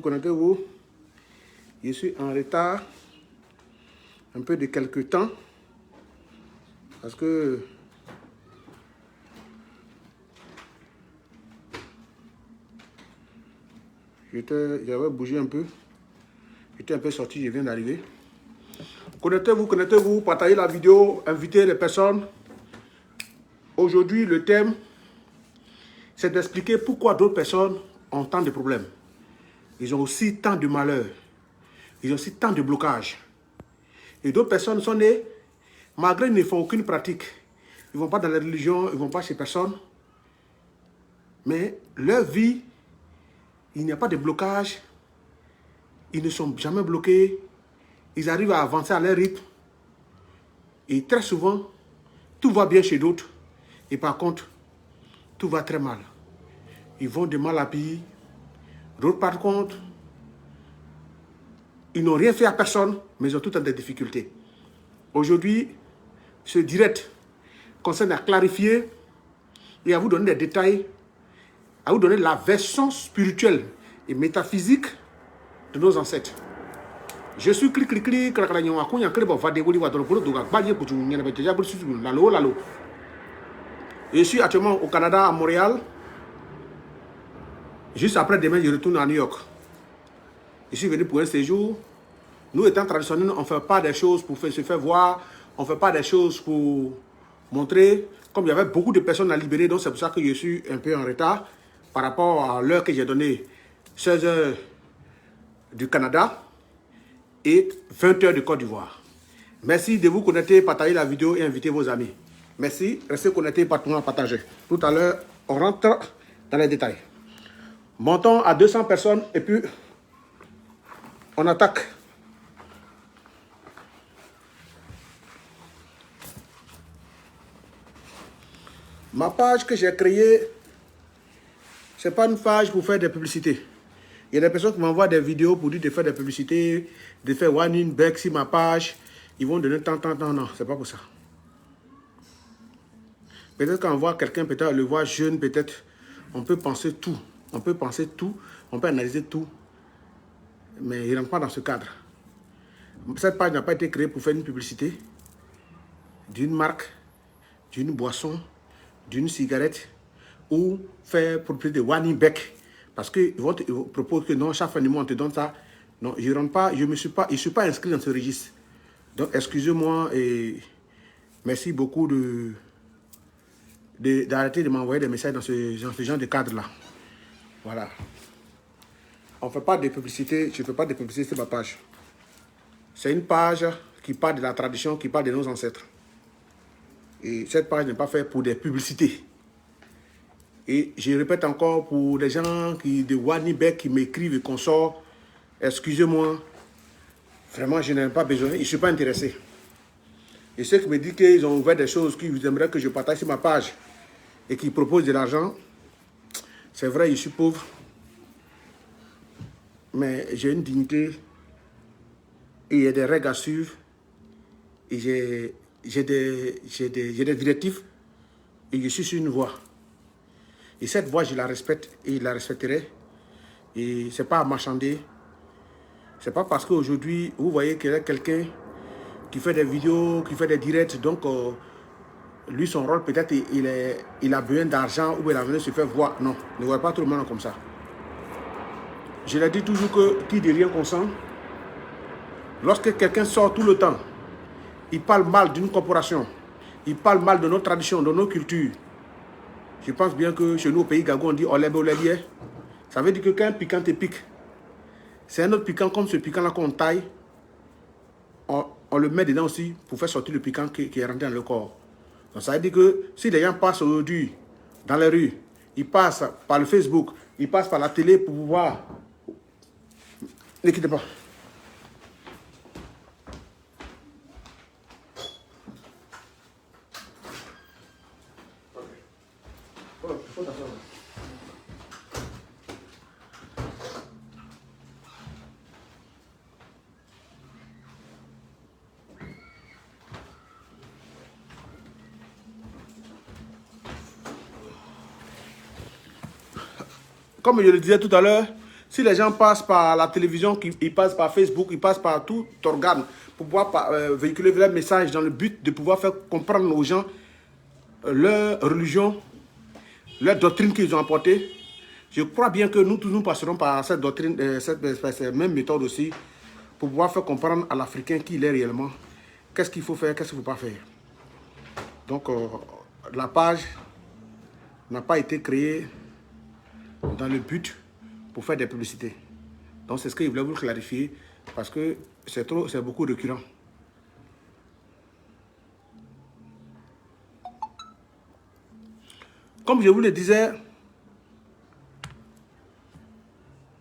Connectez-vous. Je suis en retard un peu de quelques temps parce que j'avais bougé un peu. J'étais un peu sorti, je viens d'arriver. Connectez-vous, partagez la vidéo, invitez les personnes. Aujourd'hui, le thème, c'est d'expliquer pourquoi d'autres personnes ont tant de problèmes. Ils ont aussi tant de malheurs. Ils ont aussi tant de blocages. Et d'autres personnes sont nées, malgré qu'ils ne font aucune pratique. Ils ne vont pas dans la religion, ils ne vont pas chez personne. Mais leur vie, il n'y a pas de blocage. Ils ne sont jamais bloqués. Ils arrivent à avancer à leur rythme. Et très souvent, tout va bien chez d'autres. Et par contre, tout va très mal. Ils vont de mal à pire. D'autres, par contre, ils n'ont rien fait à personne, mais ils ont toutes des difficultés. Aujourd'hui, ce direct concerne à clarifier et à vous donner des détails, à vous donner la version spirituelle et métaphysique de nos ancêtres. Je suis Je suis actuellement au Canada, à Montréal. Juste après demain, je retourne à New York. Je suis venu pour un séjour. Nous, étant traditionnels, on ne fait pas des choses pour se faire voir. On ne fait pas des choses pour montrer. Comme il y avait beaucoup de personnes à libérer, donc c'est pour ça que je suis un peu en retard par rapport à l'heure que j'ai donnée, 16 heures du Canada et 20 heures de Côte d'Ivoire. Merci de vous connecter, partager la vidéo et inviter vos amis. Merci, restez connectés, partagez. Tout à l'heure, on rentre dans les détails. Montons à 200 personnes et puis on attaque. Ma page que j'ai créée, ce n'est pas une page pour faire des publicités. Il y a des personnes qui m'envoient des vidéos pour dire de faire des publicités, de faire one in back sur ma page. Ils vont donner tant. Non, ce n'est pas pour ça. Peut-être quand on voit quelqu'un, peut-être le voir jeune, peut-être, on peut penser tout. On peut penser tout, on peut analyser tout. Mais il ne rentre pas dans ce cadre. Cette page n'a pas été créée pour faire une publicité d'une marque, d'une boisson, d'une cigarette ou faire propriété de one in back. Parce qu'ils vont te proposer que non, chaque fin du mois on te donne ça. Non, je rentre pas, je ne suis pas inscrit dans ce registre. Donc excusez-moi et merci beaucoup d'arrêter de m'envoyer des messages dans ce genre de cadre-là. Voilà. On ne fait pas de publicité, je ne fais pas de publicité sur ma page. C'est une page qui parle de la tradition, qui parle de nos ancêtres. Et cette page n'est pas faite pour des publicités. Et je répète encore pour les gens de Wanibek qui m'écrivent et qu'on sort, excusez-moi, vraiment je n'ai pas besoin, je ne suis pas intéressé. Et ceux qui me disent qu'ils ont ouvert des choses qu'ils aimeraient que je partage sur ma page et qui proposent de l'argent, c'est vrai, je suis pauvre, mais j'ai une dignité et il y a des règles à suivre et j'ai des directives et je suis sur une voie. Et cette voie, je la respecte et je la respecterai. Et ce n'est pas à marchander. Ce n'est pas parce qu'aujourd'hui, vous voyez qu'il y a quelqu'un qui fait des vidéos, qui fait des directs, donc lui, son rôle, peut-être, il a besoin d'argent ou il a besoin de se faire voir. Non, ne voyez pas tout le monde comme ça. Je l'ai dit toujours que qui dit rien consent. Lorsque quelqu'un sort tout le temps, il parle mal d'une corporation, il parle mal de nos traditions, de nos cultures. Je pense bien que chez nous, au pays Gagou, on dit olébé olélié. Ça veut dire que quand un piquant te pique, c'est un autre piquant comme ce piquant-là qu'on taille, on le met dedans aussi pour faire sortir le piquant qui est rentré dans le corps. Donc ça veut dire que si les gens passent aujourd'hui dans les rues, ils passent par le Facebook, ils passent par la télé pour pouvoir... Ne quittez pas. Comme je le disais tout à l'heure, si les gens passent par la télévision, ils passent par Facebook, ils passent par tout organe pour pouvoir véhiculer leur message dans le but de pouvoir faire comprendre aux gens leur religion, leur doctrine qu'ils ont apportée, je crois bien que nous tous nous passerons par cette doctrine, cette même méthode aussi, pour pouvoir faire comprendre à l'Africain qui il est réellement, qu'est-ce qu'il faut faire, qu'est-ce qu'il ne faut pas faire. Donc, la page n'a pas été créée dans le but pour faire des publicités. Donc, c'est ce que je voulais vous clarifier, parce que c'est beaucoup récurrent. Comme je vous le disais,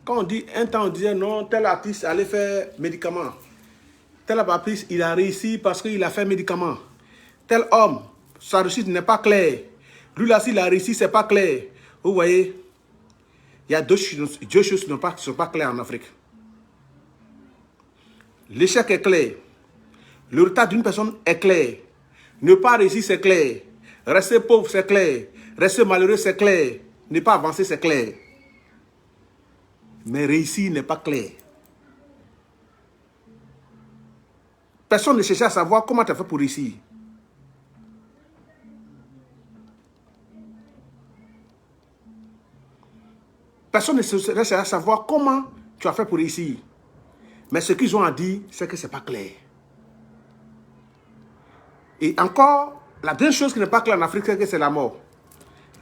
quand on dit, un temps on disait non, tel artiste allait faire médicament. Tel artiste, il a réussi parce qu'il a fait médicament. Tel homme, sa réussite n'est pas claire. Lui là, s'il a réussi, c'est pas clair. Vous voyez, il y a deux choses qui ne sont pas claires en Afrique. L'échec est clair. Le retard d'une personne est clair. Ne pas réussir, c'est clair. Rester pauvre, c'est clair. Rester malheureux, c'est clair. Ne pas avancer, c'est clair. Mais réussir n'est pas clair. Personne ne cherche à savoir comment tu as fait pour réussir. Personne ne cherche à savoir comment tu as fait pour réussir. Mais ce qu'ils ont à dire, c'est que ce n'est pas clair. Et encore, la deuxième chose qui n'est pas claire en Afrique, c'est que c'est la mort.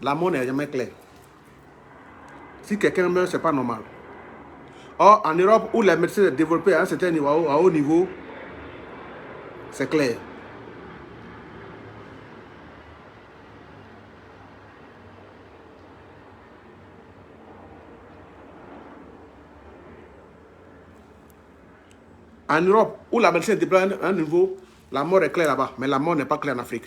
La mort n'est jamais claire. Si quelqu'un meurt, ce n'est pas normal. Or, en Europe, où la médecine est développée à un certain niveau, à haut niveau, c'est clair. En Europe, où la médecine est développée à un niveau, la mort est claire là-bas, mais la mort n'est pas claire en Afrique.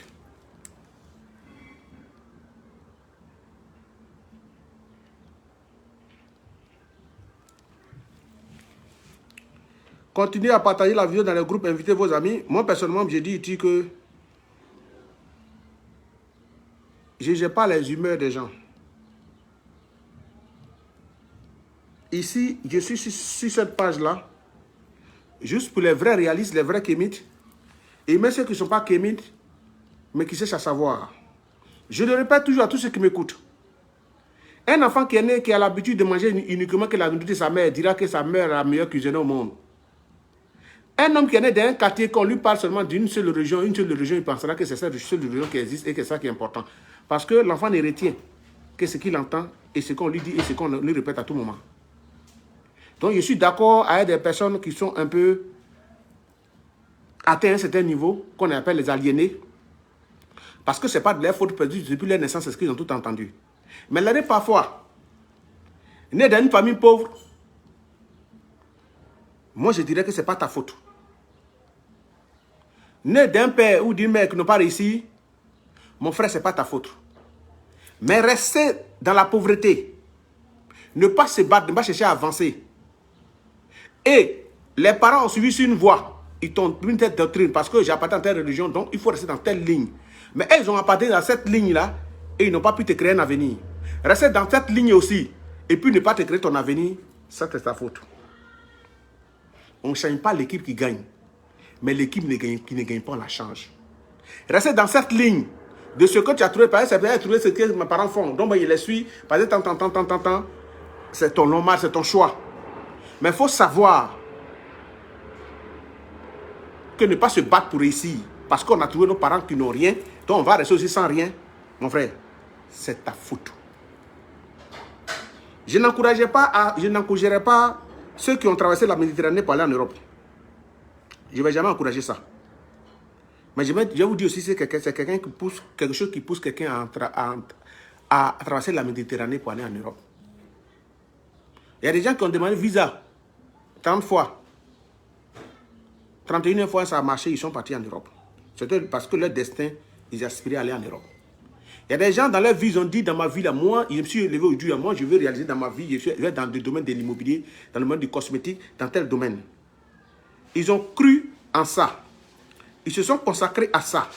Continuez à partager la vidéo dans les groupes, invitez vos amis. Moi, personnellement, j'ai dit ici que je ne gère pas les humeurs des gens. Ici, je suis sur cette page-là, juste pour les vrais réalistes, les vrais kémites, et même ceux qui ne sont pas kémites, mais qui cherchent à savoir. Je le répète toujours à tous ceux qui m'écoutent. Un enfant qui est né, qui a l'habitude de manger uniquement que la nourriture de sa mère, dira que sa mère est la meilleure cuisinière au monde. Un homme qui est né dans un quartier, qu'on lui parle seulement d'une seule région, il pensera que c'est cette seule région qui existe et que c'est ça qui est important. Parce que l'enfant ne retient que ce qu'il entend et ce qu'on lui dit et ce qu'on lui répète à tout moment. Donc je suis d'accord avec des personnes qui sont un peu atteintes à un certain niveau, qu'on appelle les aliénés, parce que ce n'est pas de leur faute perdue depuis leur naissance, c'est ce qu'ils ont tout entendu. Mais l'année parfois, né dans une famille pauvre, moi je dirais que ce n'est pas ta faute. Né d'un père ou d'une mère qui n'a pas réussi, mon frère, ce n'est pas ta faute. Mais rester dans la pauvreté, ne pas se battre, ne pas chercher à avancer. Et les parents ont suivi sur une voie, ils t'ont une telle doctrine, parce que j'appartiens à telle religion, donc il faut rester dans telle ligne. Mais elles ont appartenu dans cette ligne-là, et ils n'ont pas pu te créer un avenir. Rester dans cette ligne aussi, et puis ne pas te créer ton avenir, ça c'est ta faute. On ne change pas l'équipe qui gagne. Mais l'équipe qui ne gagne pas, on la change. Rester dans cette ligne de ce que tu as trouvé. Par exemple, c'est trouver ce que mes parents font. Donc, je les suis. Par exemple, c'est ton normal, c'est ton choix. Mais il faut savoir que ne pas se battre pour réussir. Parce qu'on a trouvé nos parents qui n'ont rien. Donc, on va rester aussi sans rien. Mon frère, c'est ta faute. Je n'encouragerai pas ceux qui ont traversé la Méditerranée pour aller en Europe. Je ne vais jamais encourager ça. Mais je vais vous dire aussi, c'est quelqu'un qui pousse, quelque chose qui pousse quelqu'un à traverser la Méditerranée pour aller en Europe. Il y a des gens qui ont demandé visa 30 fois. 31e fois, ça a marché, ils sont partis en Europe. C'était parce que leur destin, ils aspiraient à aller en Europe. Il y a des gens dans leur vie, ils ont dit dans ma vie, là, moi, je me suis élevé aujourd'hui, moi, je veux réaliser dans ma vie, je vais dans le domaine de l'immobilier, dans le domaine du cosmétique, dans tel domaine. Ils ont cru en ça. Ils se sont consacrés à ça.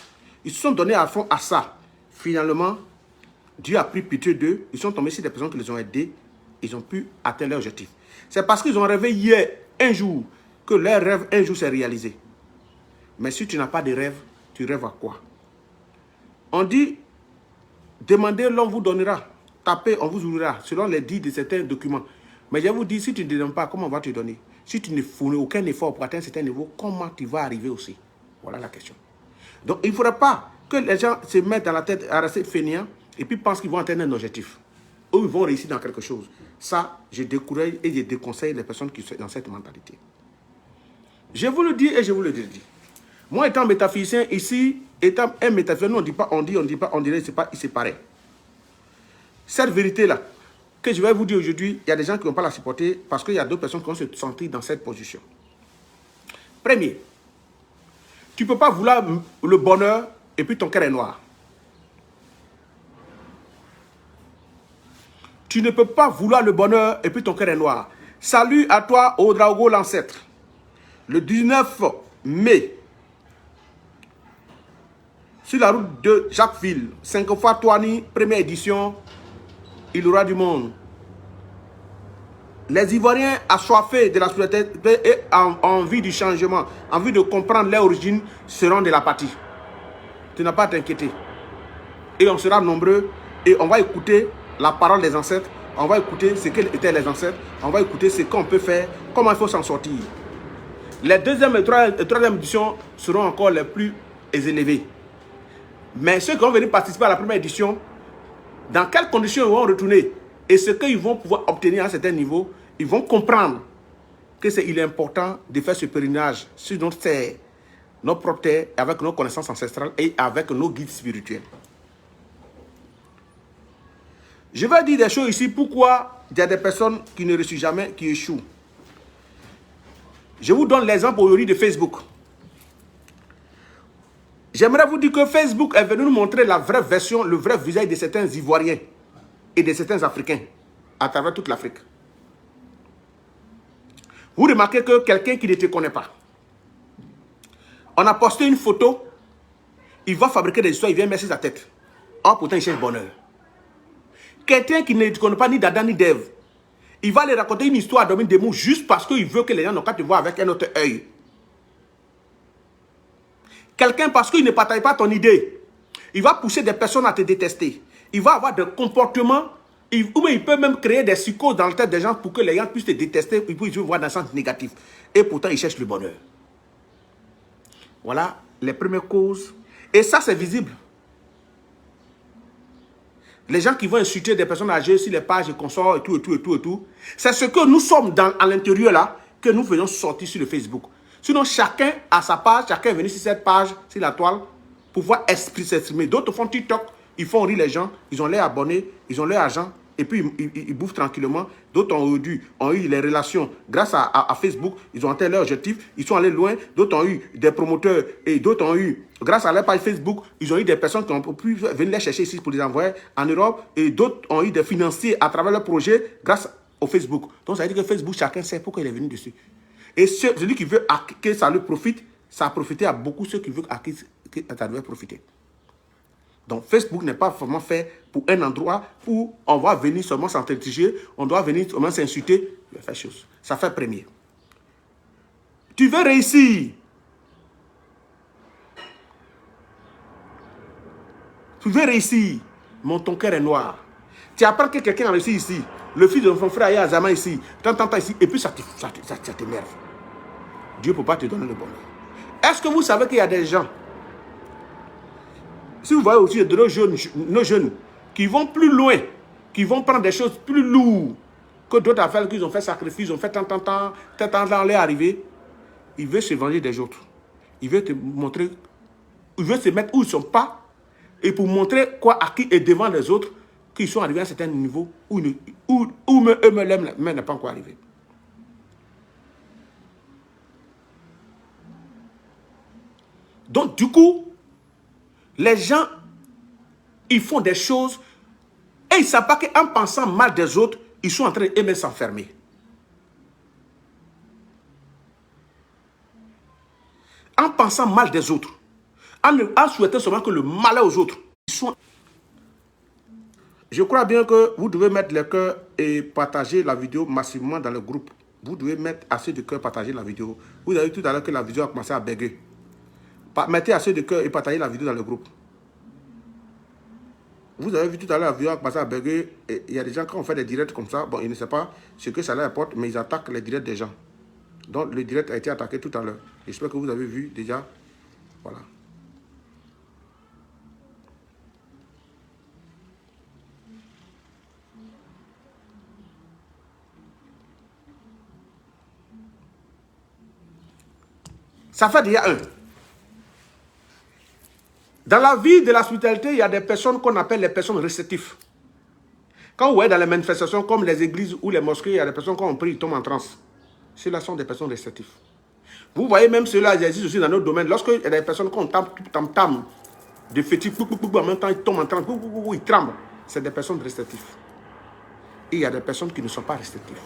Ils se sont donnés à fond à ça. Finalement, Dieu a pris pitié d'eux. Ils sont tombés sur des personnes qui les ont aidés ils ont pu atteindre leur objectif. C'est parce qu'ils ont rêvé hier, un jour, que leur rêve, un jour, s'est réalisé. Mais si tu n'as pas de rêve, tu rêves à quoi? On dit, demandez, l'on vous donnera. Tapez, on vous ouvrira, selon les dits de certains documents. Mais je vous dis, si tu ne donnes pas, comment on va te donner? Si tu ne fournis aucun effort pour atteindre un certain niveau, comment tu vas arriver aussi? Voilà la question. Donc, il ne faudrait pas que les gens se mettent dans la tête à rester fainéants et puis pensent qu'ils vont atteindre un objectif. Ou ils vont réussir dans quelque chose. Ça, je décourage et je déconseille les personnes qui sont dans cette mentalité. Je vous le dis et je vous le dis. Moi, étant métaphysicien, ici, étant un métaphysicien, nous, on ne dit pas, on dit pas, on dirait, c'est pareil. Cette vérité-là, que je vais vous dire aujourd'hui, il y a des gens qui ne vont pas la supporter parce qu'il y a d'autres personnes qui vont se sentir dans cette position. Premier, tu ne peux pas vouloir le bonheur et puis ton cœur est noir. Tu ne peux pas vouloir le bonheur et puis ton cœur est noir. Salut à toi, Ouedraogo l'ancêtre. Le 19 mai, sur la route de Jacquesville, 5 fois Toani, première édition, il y aura du monde. Les Ivoiriens assoiffés de la solidarité et en envie du changement, envie de comprendre leur origine, seront de la partie. Tu n'as pas à t'inquiéter. Et on sera nombreux et on va écouter la parole des ancêtres, on va écouter ce qu'étaient les ancêtres, on va écouter ce qu'on peut faire, comment il faut s'en sortir. Les deuxième et troisième éditions seront encore les plus élevées. Mais ceux qui vont venir participer à la première édition, dans quelles conditions ils vont retourner et ce qu'ils vont pouvoir obtenir à un certain niveau, ils vont comprendre qu'il est important de faire ce pèlerinage sur notre terre, notre propre terre, avec nos connaissances ancestrales et avec nos guides spirituels. Je vais dire des choses ici, pourquoi il y a des personnes qui ne réussissent jamais, qui échouent. Je vous donne l'exemple aujourd'hui de Facebook. J'aimerais vous dire que Facebook est venu nous montrer la vraie version, le vrai visage de certains Ivoiriens et de certains Africains à travers toute l'Afrique. Vous remarquez que quelqu'un qui ne te connaît pas, on a posté une photo, il va fabriquer des histoires, il vient mettre sur sa tête. Oh, pourtant, il cherche bonheur. Quelqu'un qui ne te connaît pas ni d'Adam ni d'Ève, il va lui raconter une histoire à dormir des mots juste parce qu'il veut que les gens n'ont qu'à te voir avec un autre œil. Quelqu'un, parce qu'il ne partage pas ton idée, il va pousser des personnes à te détester. Il va avoir des comportements, ou il peut même créer des psychoses dans la tête des gens pour que les gens puissent te détester, ils puissent voir dans le sens négatif. Et pourtant, ils cherchent le bonheur. Voilà les premières causes. Et ça, c'est visible. Les gens qui vont insulter des personnes âgées sur les pages et consorts et tout. C'est ce que nous sommes à l'intérieur là, que nous faisons sortir sur le Facebook. Sinon, chacun a sa page, chacun est venu sur cette page, sur la toile, pour pouvoir s'exprimer. D'autres font TikTok, ils font rire les gens, ils ont leurs abonnés, ils ont leur argent, et puis ils bouffent tranquillement. D'autres ont eu les relations grâce à Facebook, ils ont atteint leur objectif, ils sont allés loin. D'autres ont eu des promoteurs, et d'autres ont eu, grâce à leur page Facebook, ils ont eu des personnes qui ont pu venir les chercher ici pour les envoyer en Europe, et d'autres ont eu des financiers à travers leur projet grâce au Facebook. Donc ça veut dire que Facebook, chacun sait pourquoi il est venu dessus. Et celui qui veut que ça lui profite, ça a profité à beaucoup ceux qui veulent que ça lui profiter. Donc Facebook n'est pas vraiment fait pour un endroit où on va venir seulement s'intelliger, on doit venir seulement s'insulter. Il fait chose. Ça fait premier. Tu veux réussir. Tu veux réussir. Mais ton cœur est noir. Tu apprends que quelqu'un a réussi ici. Le fils de mon frère est à Zama ici. Tant ici. Et puis ça t'énerve. Dieu ne peut pas te donner le bonheur. Est-ce que vous savez qu'il y a des gens, si vous voyez aussi de nos jeunes qui vont plus loin, qui vont prendre des choses plus lourdes que d'autres affaires qu'ils ont fait sacrifice, ils ont fait tant dans leur arrivée, ils veulent se venger des autres. Ils veulent te montrer, ils veulent se mettre où ils ne sont pas, et pour montrer quoi à qui est devant les autres, qu'ils sont arrivés à un certain niveau où eux-mêmes n'est pas encore arrivé. Donc, du coup, les gens, ils font des choses et ils ne savent pas qu'en pensant mal des autres, ils sont en train d'aimer s'enfermer. En pensant mal des autres, en souhaitant seulement que le malheur aux autres, ils sont... Je crois bien que vous devez mettre les cœurs et partager la vidéo massivement dans le groupe. Vous devez mettre assez de cœurs, partager la vidéo. Vous avez vu tout à l'heure que la vidéo a commencé à bugger. Mettez assez de cœurs et partagez la vidéo dans le groupe. Vous avez vu tout à l'heure la vidéo a commencé à bugger. Il y a des gens, quand on fait des directs comme ça, bon, ils ne savent pas ce que ça leur apporte, mais ils attaquent les directs des gens. Donc, le direct a été attaqué tout à l'heure. J'espère que vous avez vu déjà. Voilà. Ça fait déjà un. Dans la vie de la spiritualité, il y a des personnes qu'on appelle les personnes réceptives. Quand vous voyez dans les manifestations comme les églises ou les mosquées, il y a des personnes qui ont pris, ils tombent en transe. Ceux-là sont des personnes réceptives. Vous voyez même ceux-là, ils existent aussi dans notre domaine. Lorsqu'il y a des personnes qui ont tam de fétiche, en même temps ils tombent en transe, ils tremblent. C'est des personnes réceptives. Et il y a des personnes qui ne sont pas réceptives.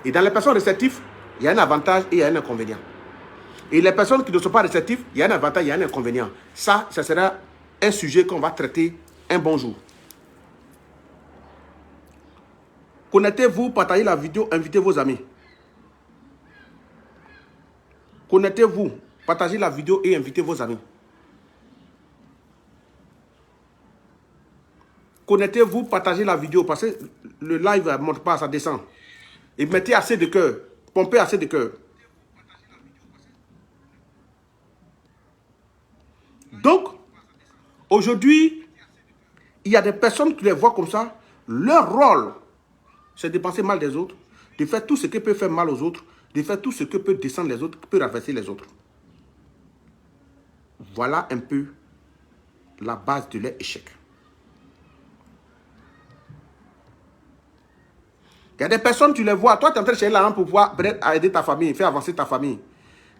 Et dans les personnes réceptives, il y a un avantage et il y a un inconvénient. Et les personnes qui ne sont pas réceptives, il y a un avantage, il y a un inconvénient. Ça sera un sujet qu'on va traiter un bon jour. Connectez-vous, partagez la vidéo, invitez vos amis. Connectez-vous, partagez la vidéo et invitez vos amis. Connectez-vous, partagez la vidéo parce que le live ne monte pas, ça descend. Et mettez assez de cœur, pompez assez de cœur. Donc, aujourd'hui, il y a des personnes qui les voient comme ça. Leur rôle, c'est de penser mal des autres, de faire tout ce qui peut faire mal aux autres, de faire tout ce qui peut descendre les autres, qui peut renverser les autres. Voilà un peu la base de leur échec. Il y a des personnes, tu les vois, toi tu es en train de chercher l'argent pour pouvoir aider ta famille, faire avancer ta famille.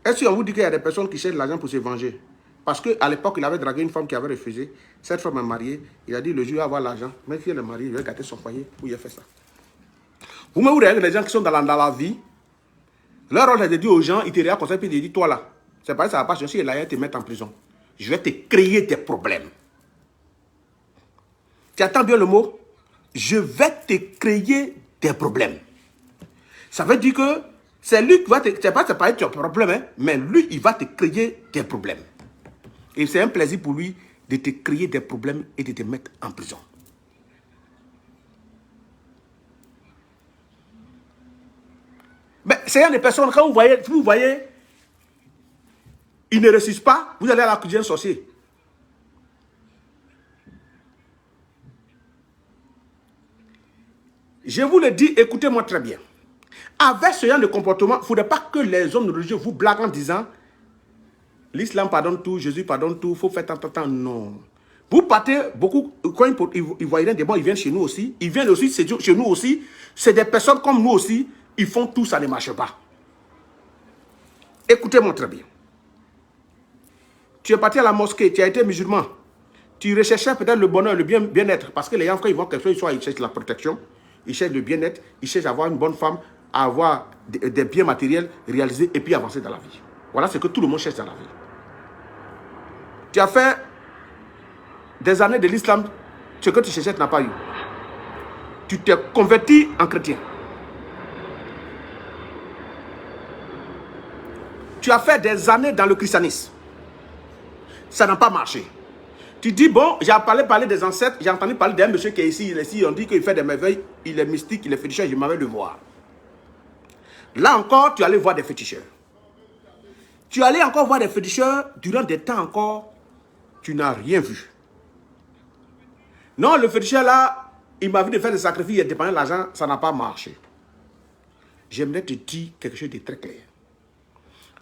Est-ce qu'on vous dit qu'il y a des personnes qui cherchent l'argent pour se venger? Parce qu'à l'époque, il avait dragué une femme qui avait refusé. Cette femme est mariée. Il a dit, le jour où il va avoir l'argent, même si elle est mariée, il va gâter son foyer où il a fait ça. Vous me regardez les gens qui sont dans la vie, leur rôle est de dire aux gens, ils te regardent comme ça, puis ils te disent, toi là, c'est pareil, ça va pas changer, il va te mettre en prison. Je vais te créer des problèmes. Tu attends bien le mot? Je vais te créer des problèmes. Ça veut dire que c'est lui qui va te... C'est pas ton problème, hein, mais lui, il va te créer des problèmes. Et c'est un plaisir pour lui de te créer des problèmes et de te mettre en prison. Mais c'est des personnes, quand vous voyez, ils ne réussissent pas, vous allez à l'accuser un sorcier. Je vous le dis, écoutez-moi très bien. Avec ce genre de comportement, il ne faudrait pas que les hommes religieux vous blaguent en disant l'islam pardonne tout, Jésus pardonne tout, il faut faire tant. Non. Vous partez beaucoup, quand ils voient des bons, ils viennent chez nous aussi. Ils viennent aussi chez nous aussi. C'est des personnes comme nous aussi. Ils font tout, ça ne marche pas. Écoutez-moi très bien. Tu es parti à la mosquée, tu as été musulman. Tu recherchais peut-être le bonheur, le bien-être. Parce que les gens, quand ils vont quelque chose, ils cherchent la protection, ils cherchent le bien-être, ils cherchent à avoir une bonne femme, à avoir des biens matériels réalisés et puis avancer dans la vie. Voilà ce que tout le monde cherche dans la vie. Tu as fait des années de l'islam, ce que tu cherchais, tu n'as pas eu. Tu t'es converti en chrétien. Tu as fait des années dans le christianisme. Ça n'a pas marché. Tu dis, bon, j'ai parlé des ancêtres, j'ai entendu parler d'un monsieur qui est ici, on dit qu'il fait des merveilles, il est mystique, il est féticheur, je m'avais le voir. Là encore, tu allais voir des féticheurs. Tu allais encore voir des féticheurs durant des temps encore, tu n'as rien vu. Non, le féticheur là, il m'a vu de faire des sacrifices, il a dépensé l'argent, ça n'a pas marché. J'aimerais te dire quelque chose de très clair.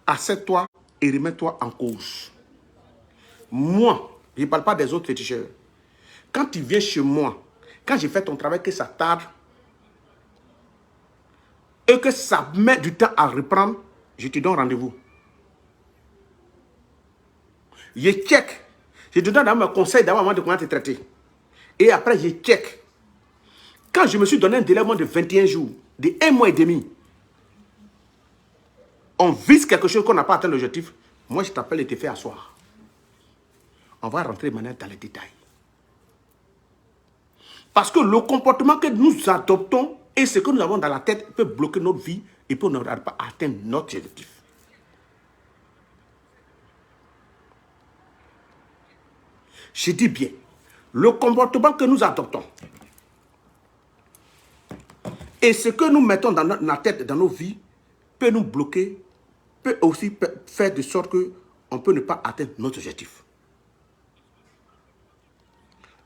Assieds-toi et remets-toi en cause. Moi, je ne parle pas des autres féticheurs. Quand tu viens chez moi, quand j'ai fait ton travail, que ça tarde, et que ça met du temps à reprendre, je te donne rendez-vous. Je check. Je te donne un conseil d'abord avant de comment te traiter. Et après, je check. Quand je me suis donné un délai de 21 jours, de 1 mois et demi, on vise quelque chose qu'on n'a pas atteint l'objectif, moi je t'appelle et te fais asseoir. On va rentrer maintenant dans les détails. Parce que le comportement que nous adoptons et ce que nous avons dans la tête peut bloquer notre vie et peut ne pas atteindre notre objectif. Je dis bien, le comportement que nous adoptons et ce que nous mettons dans notre tête, dans nos vies, peut nous bloquer, peut aussi faire de sorte qu'on peut ne pas atteindre notre objectif.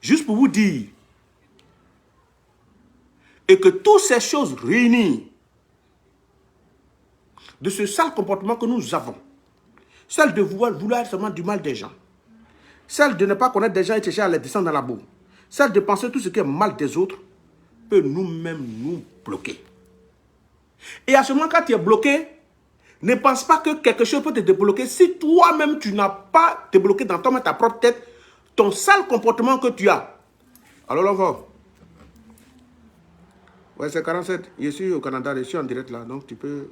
Juste pour vous dire, et que toutes ces choses réunies, de ce sale comportement que nous avons, celle de vouloir seulement du mal des gens, celle de ne pas connaître des gens et chercher à les descendre dans la boue, celle de penser tout ce qui est mal des autres, peut nous-mêmes nous bloquer. Et à ce moment, quand tu es bloqué, ne pense pas que quelque chose peut te débloquer si toi-même tu n'as pas débloqué dans ta propre tête ton sale comportement que tu as. Alors l'enfant, ouais, c'est 47. Je suis au Canada, je suis en direct là, donc tu peux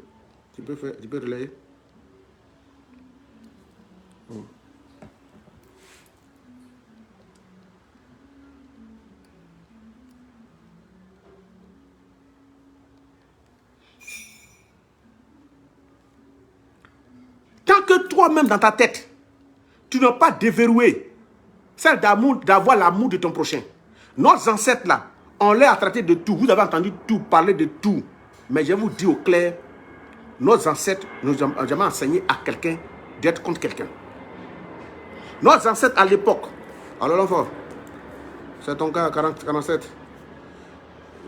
relayer. Oh. Tant que toi-même dans ta tête, tu n'as pas déverrouillé celle d'avoir l'amour de ton prochain. Nos ancêtres là, on leur a traité de tout. Vous avez entendu tout, parler de tout. Mais je vous dis au clair, nos ancêtres nous ont jamais enseigné à quelqu'un d'être contre quelqu'un. Nos ancêtres à l'époque, alors l'enfant, c'est ton cas 47.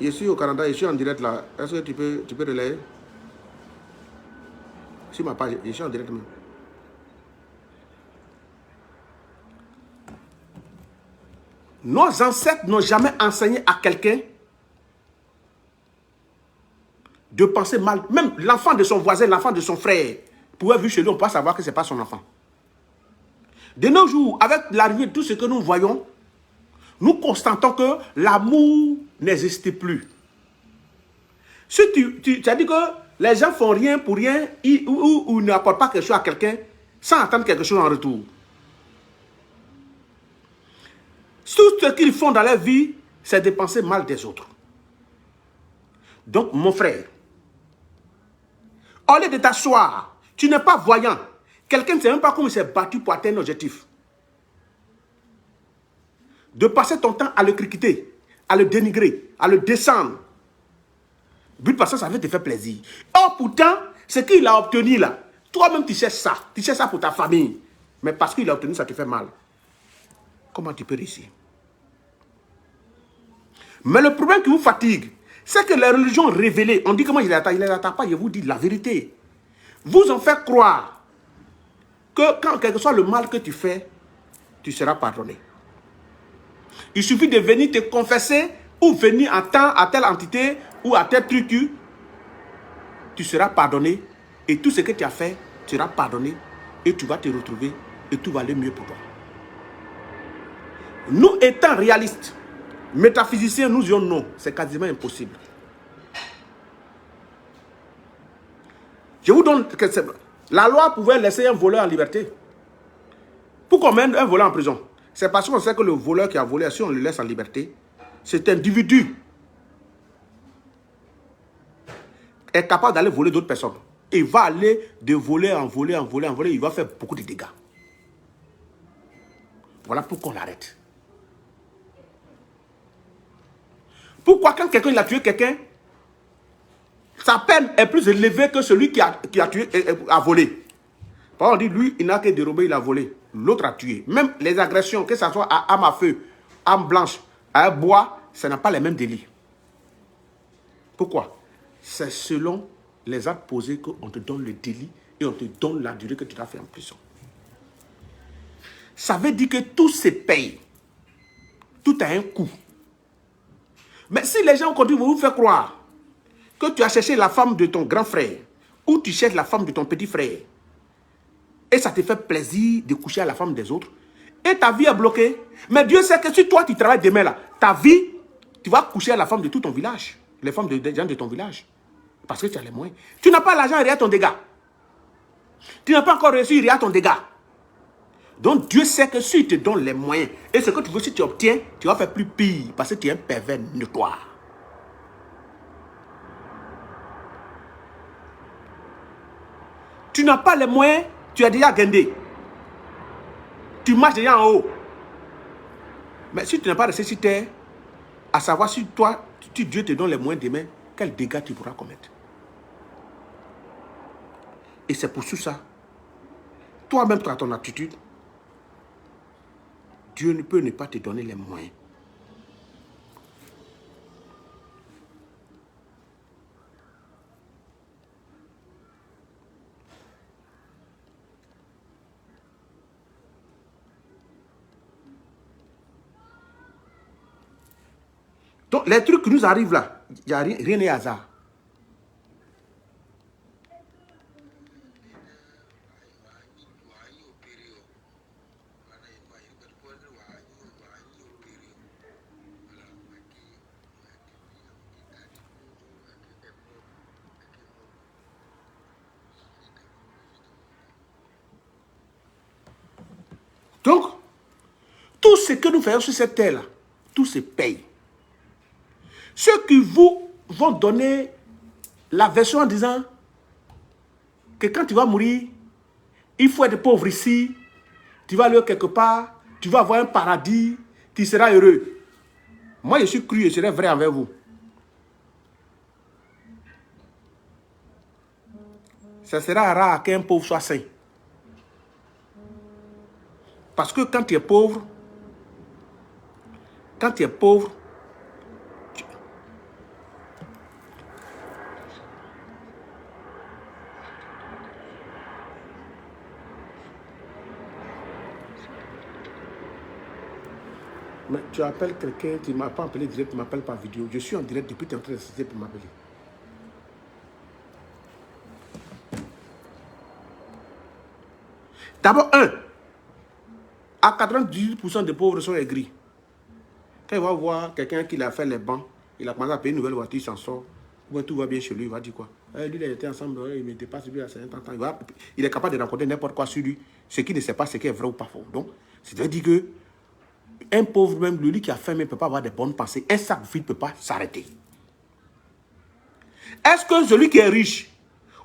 Je suis au Canada, je suis en direct là. Est-ce que tu peux relayer? Sur ma page, je suis en direct même. Nos ancêtres n'ont jamais enseigné à quelqu'un de penser mal. Même l'enfant de son voisin, l'enfant de son frère, pouvait vu chez lui, on peut savoir que ce n'est pas son enfant. De nos jours, avec l'arrivée de tout ce que nous voyons, nous constatons que l'amour n'existe plus. Si tu as dit que les gens font rien pour rien ou n'apportent pas quelque chose à quelqu'un sans attendre quelque chose en retour. Tout ce qu'ils font dans leur vie, c'est de penser mal des autres. Donc, mon frère, au lieu de t'asseoir, tu n'es pas voyant. Quelqu'un ne sait même pas comment il s'est battu pour atteindre un objectif. De passer ton temps à le critiquer, à le dénigrer, à le descendre. But parce que ça veut te faire plaisir. Or, pourtant, ce qu'il a obtenu là, toi-même tu cherches ça. Tu cherches ça pour ta famille. Mais parce qu'il a obtenu, ça te fait mal. Comment tu peux réussir? Mais le problème qui vous fatigue, c'est que les religions révélées, on dit comment il ne les attaque pas, je vous dis la vérité. Vous en faites croire que quand quel que soit le mal que tu fais, tu seras pardonné. Il suffit de venir te confesser ou venir à telle entité ou à tel truc, tu seras pardonné et tout ce que tu as fait sera pardonné et tu vas te retrouver et tout va aller mieux pour toi. Nous étant réalistes, métaphysiciens, nous disons non, c'est quasiment impossible. Je vous donne que la loi pouvait laisser un voleur en liberté. Pourquoi on met un voleur en prison? C'est parce qu'on sait que le voleur qui a volé, si on le laisse en liberté, cet individu est capable d'aller voler d'autres personnes. Il va aller de voler en voler, en voler, en voler, il va faire beaucoup de dégâts. Voilà pourquoi on l'arrête. Pourquoi quand quelqu'un a tué quelqu'un, sa peine est plus élevée que celui qui a tué, a volé. Par exemple, on dit, lui, il n'a que dérobé, il a volé. L'autre a tué. Même les agressions, que ce soit à arme à feu, arme blanche, à bois, ça n'a pas les mêmes délits. Pourquoi? C'est selon les actes posés qu'on te donne le délit et on te donne la durée que tu dois faire en prison. Ça veut dire que tout se paye. Tout a un coût. Mais si les gens continuent de vous faire croire que tu as cherché la femme de ton grand frère ou tu cherches la femme de ton petit frère et ça te fait plaisir de coucher à la femme des autres et ta vie est bloquée, mais Dieu sait que si toi tu travailles demain là, ta vie, tu vas coucher à la femme de tout ton village, les femmes des gens de ton village, parce que tu as les moyens. Tu n'as pas l'argent, il y a ton dégât. Tu n'as pas encore reçu, il y a ton dégât. Donc Dieu sait que si il te donne les moyens, et ce que tu veux, si tu obtiens, tu vas faire plus pire, parce que tu es un pervers notoire. Tu n'as pas les moyens, tu as déjà gagné. Tu marches déjà en haut. Mais si tu n'as pas resté sur terre, à savoir si toi, si Dieu te donne les moyens demain, quels dégâts tu pourras commettre. Et c'est pour tout ça. Toi-même, tu as ton attitude. Dieu ne peut ne pas te donner les moyens. Donc, les trucs qui nous arrivent là, il n'y a rien n'est hasard. Donc, tout ce que nous faisons sur cette terre-là, tout se paye. Ceux qui vous vont donner la version en disant que quand tu vas mourir, il faut être pauvre ici, tu vas aller quelque part, tu vas avoir un paradis, tu seras heureux. Moi, je suis cru et je serai vrai envers vous. Ça sera rare qu'un pauvre soit saint. Parce que quand tu es pauvre, mais tu appelles quelqu'un, tu ne m'as pas appelé direct, tu m'appelles par vidéo. Je suis en direct depuis que tu es en train d'insister pour m'appeler. D'abord, à 98% des pauvres sont aigris. Quand il va voir quelqu'un qui a fait les bancs, il a commencé à payer une nouvelle voiture, il s'en sort. Ou tout va bien chez lui, il va dire quoi? Lui, il était ensemble, il ne dépasse lui à 50 ans. Il est capable de raconter n'importe quoi sur lui. Ce qui ne sait pas ce qui est vrai ou pas faux. Donc, c'est-à-dire que un pauvre, même lui qui a faim, ne peut pas avoir de bonnes pensées. Un sac vide ne peut pas s'arrêter. Est-ce que celui qui est riche,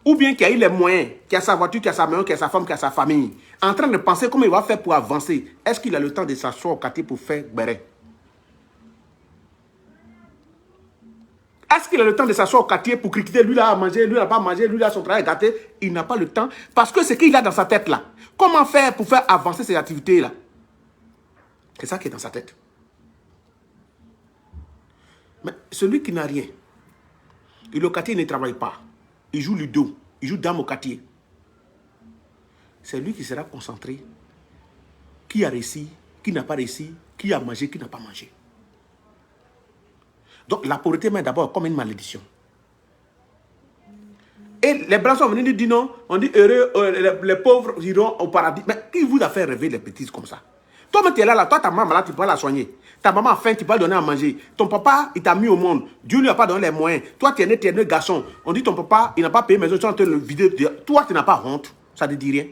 ou bien qui a eu les moyens, qui a sa voiture, qui a sa maison, qui a sa femme, qui a sa famille, en train de penser comment il va faire pour avancer, est-ce qu'il a le temps de s'asseoir au quartier pour faire béret? Est-ce qu'il a le temps de s'asseoir au quartier pour critiquer lui là à manger, lui n'a pas mangé, lui là son travail est gâté? Il n'a pas le temps parce que ce qu'il a dans sa tête là, comment faire pour faire avancer ces activités là? C'est ça qui est dans sa tête. Mais celui qui n'a rien, et le quartier ne travaille pas, il joue ludo, il joue dame au quartier. C'est lui qui sera concentré, qui a réussi, qui n'a pas réussi, qui a mangé, qui n'a pas mangé. Donc la pauvreté met d'abord comme une malédiction. Et les blancs sont venus dire non, on dit heureux, les pauvres iront au paradis. Mais qui vous a fait rêver les bêtises comme ça? Toi, tu es là, toi, ta maman, là, tu peux la soigner. Ta maman a faim, tu peux lui donner à manger. Ton papa, il t'a mis au monde. Dieu ne lui a pas donné les moyens. Toi, tu es né garçon. On dit ton papa, il n'a pas payé, mais tu es en train de le vider. Toi, tu n'as pas honte. Ça ne dit rien.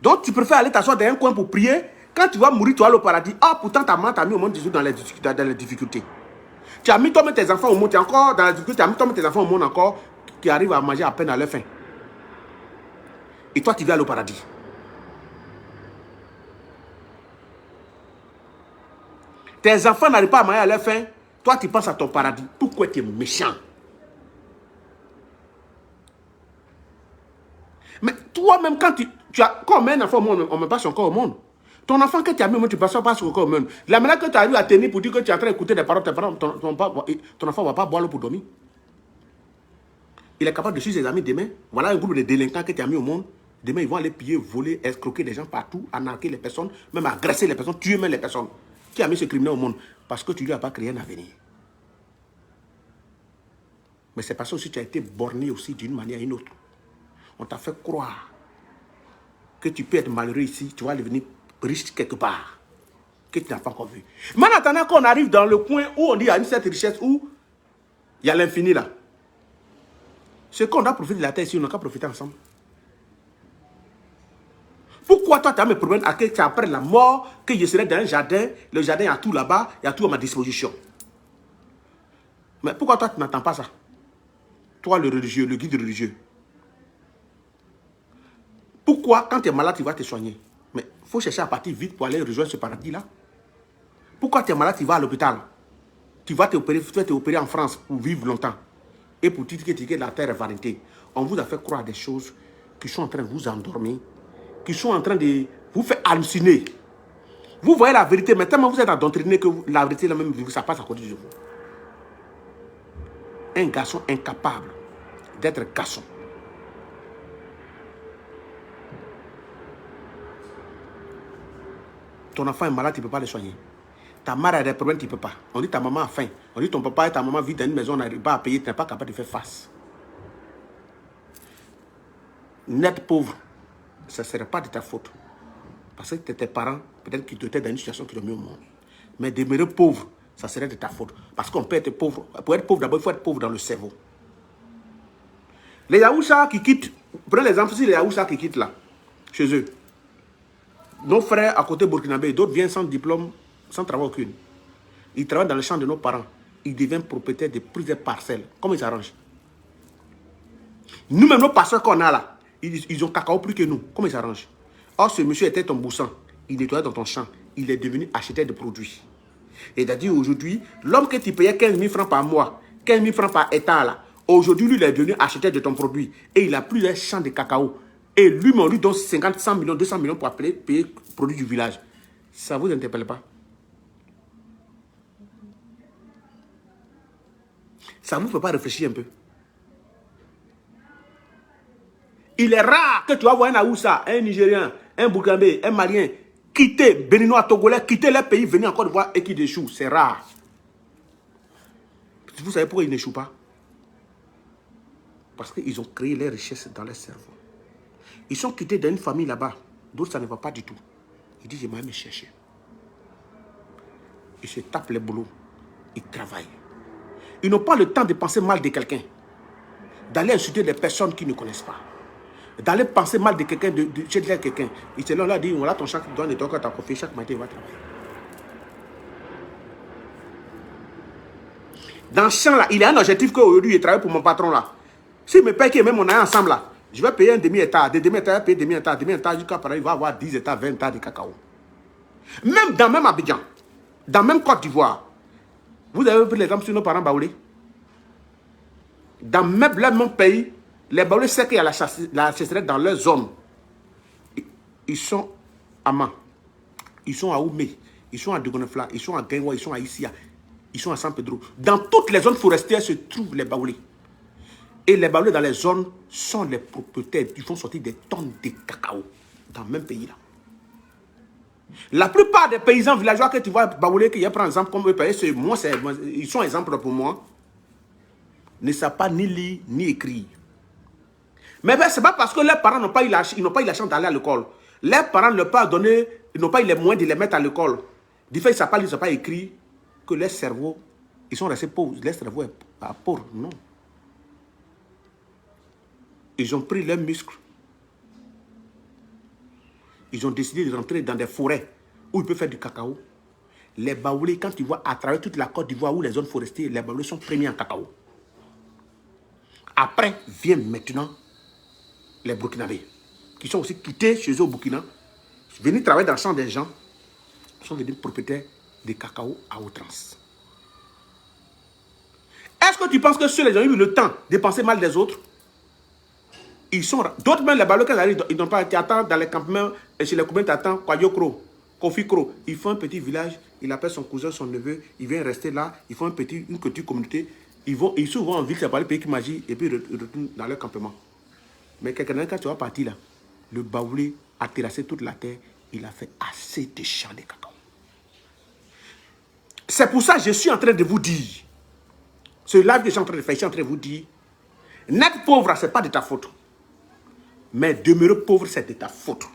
Donc, tu préfères aller t'asseoir dans un coin pour prier. Quand tu vas mourir, tu vas aller au paradis. Ah, pourtant, ta maman t'a mis au monde dans les difficultés. Tu as mis toi-même tes enfants au monde. Tu es encore dans la difficulté. Tu as mis toi-même tes enfants au monde encore qui arrivent à manger à peine à leur faim. Et toi, tu vas aller au paradis. Tes enfants n'arrivent pas à manger à leur faim. Toi, tu penses à ton paradis. Pourquoi tu es méchant? Mais toi-même, quand on met un enfant au monde, on ne met pas son corps au monde. Ton enfant que tu as mis au monde, tu ne passes pas son corps au monde. La manière que tu arrives à tenir pour dire que tu es en train d'écouter des paroles, ton enfant ne va pas boire l'eau pour dormir. Il est capable de suivre ses amis demain. Voilà un groupe de délinquants que tu as mis au monde. Demain, ils vont aller piller, voler, escroquer des gens partout, arnaquer les personnes, même agresser les personnes, tuer même les personnes. Qui a mis ce criminel au monde? Parce que tu ne lui as pas créé un avenir. Mais c'est parce que aussi tu as été borné aussi d'une manière ou d'une autre. On t'a fait croire que tu peux être malheureux ici, tu vas devenir riche quelque part, que tu n'as pas encore vu. Mais en attendant qu'on arrive dans le coin où on dit qu'il y a cette richesse, où il y a l'infini là. Ce qu'on doit profiter de la terre ici, on n'a qu'à profiter ensemble. Pourquoi toi, tu as mes problèmes c'est après la mort que je serai dans un jardin, le jardin, il y a tout là-bas, il y a tout à ma disposition. Mais pourquoi toi, tu n'entends pas ça? Toi, le religieux, le guide religieux. Pourquoi, quand tu es malade, tu vas te soigner? Mais il faut chercher à partir vite pour aller rejoindre ce paradis-là. Pourquoi tu es malade, tu vas à l'hôpital? Tu vas t'opérer en France pour vivre longtemps. Et pour dire que la terre est vanité. On vous a fait croire des choses qui sont en train de vous endormir, qui sont en train de vous faire halluciner. Vous voyez la vérité, mais tellement vous êtes endoctriné que la vérité, même, ça passe à côté de vous. Un garçon incapable d'être garçon. Ton enfant est malade, tu ne peux pas le soigner. Ta mère a des problèmes, tu ne peux pas. On dit ta maman a faim. On dit ton papa et ta maman vivent dans une maison, on n'arrive pas à payer, tu n'es pas capable de faire face. N'être pauvre, ça ne serait pas de ta faute. Parce que tes parents, peut-être qu'ils étaient dans une situation qui est mieux au monde. Mais demeurer pauvre, ça serait de ta faute. Parce qu'on peut être pauvre. Pour être pauvre, d'abord, il faut être pauvre dans le cerveau. Les Yaoucha qui quittent, prenez l'exemple, si les Yaoucha qui quittent là, chez eux, nos frères à côté burkinabé, d'autres viennent sans diplôme, sans travail aucun. Ils travaillent dans le champ de nos parents. Ils deviennent propriétaires de plusieurs parcelles. Comment ils s'arrangent? Nous-mêmes, nos parcelles qu'on a là, ils ont cacao plus que nous. Comment ils s'arrangent? Or, ce monsieur était ton boussan. Il nettoyait dans ton champ. Il est devenu acheteur de produits. Et c'est-à-dire aujourd'hui, l'homme que tu payais 15 000 francs par mois, 15 000 francs par hectare là, aujourd'hui, lui, il est devenu acheteur de ton produit. Et il a plusieurs champs de cacao. Et lui, on lui donne 50, 100 millions, 200 millions pour payer le produit du village. Ça ne vous interpelle pas? Ça ne vous fait pas réfléchir un peu? Il est rare que tu vas voir un Aoussa, un Nigérien, un Burkinabé, un Malien, quitter Béninois, Togolais, quitter leur pays, venir encore voir et qui échoue. C'est rare. Vous savez pourquoi ils n'échouent pas? Parce qu'ils ont créé les richesses dans leur cerveau. Ils sont quittés d'une famille là-bas. D'autres, ça ne va pas du tout. Ils disent, je vais me chercher. Ils se tapent les boulots. Ils travaillent. Ils n'ont pas le temps de penser mal de quelqu'un. D'aller insulter des personnes qu'ils ne connaissent pas. D'aller penser mal de quelqu'un, de chez quelqu'un. Ils se là, dit, voilà ton champ qui donne et ton ta confiance, chaque matin, il va travailler. Dans ce champ-là, il y a un objectif qu'aujourd'hui, il travaille pour mon patron là. S'il me paye qu'il met mon âge ensemble là, je vais payer un demi-hectare. De demi-hectare, payer demi-hectare, jusqu'à par là, il va avoir 10 hectares, 20 hectares de cacao. Même dans même Abidjan, dans même Côte d'Ivoire, vous avez pris l'exemple sur nos parents baoulés. Dans même le même pays, les baoulés savent qu'il y a la chasserie dans leur zone. Ils sont à Man, ils sont à Oumé, ils sont à Dugonefla, ils sont à Genwa, ils sont à Issia, ils sont à San Pedro. Dans toutes les zones forestières se trouvent les baoulés. Et les baoulés dans les zones sont les propriétaires. Ils font sortir des tonnes de cacao dans le même pays là. La plupart des paysans villageois que tu vois baoulés, qui prennent exemple comme eux, ils sont exemples pour moi, ne savent pas ni lire ni écrire. Mais ben, ce n'est pas parce que leurs parents n'ont pas eu la chance d'aller à l'école. Leurs parents n'ont pas donné, ils n'ont pas eu les moyens de les mettre à l'école. Du fait qu'ils ne savent pas lire, ils ne savent pas écrire, que leur cerveau, ils sont restés pauvres. Leur cerveau est pauvre, non. Ils ont pris leurs muscles. Ils ont décidé de rentrer dans des forêts où ils peuvent faire du cacao. Les baoulés, quand tu vois à travers toute la Côte d'Ivoire ou les zones forestières, les baoulés sont premiers en cacao. Après, viennent maintenant les Burkinabés, qui sont aussi quittés chez eux au Burkina, venus travailler dans le champ des gens, sont devenus propriétaires de cacao à outrance. Est-ce que tu penses que ceux qui ont eu le temps de penser mal des autres? Ils sont d'autres même les baoulés quand ils arrivent, ils n'ont pas été attendus dans les campements, et chez les combien t'attends, Kwayo Kro, Kofi Kro. Ils font un petit village, il appelle son cousin, son neveu, ils viennent rester là, ils font une petite communauté, ils se vont en ville, c'est pas le pays qui magie, et puis ils retournent dans leur campement. Mais quelqu'un, quand tu vas partir là, le baoulé a terrassé toute la terre, il a fait assez de champs de cacao. C'est pour ça que je suis en train de vous dire, ce live que je suis en train de faire, je suis en train de vous dire, n'être pauvre, ce n'est pas de ta faute. Mais demeurer pauvre, c'est de ta faute.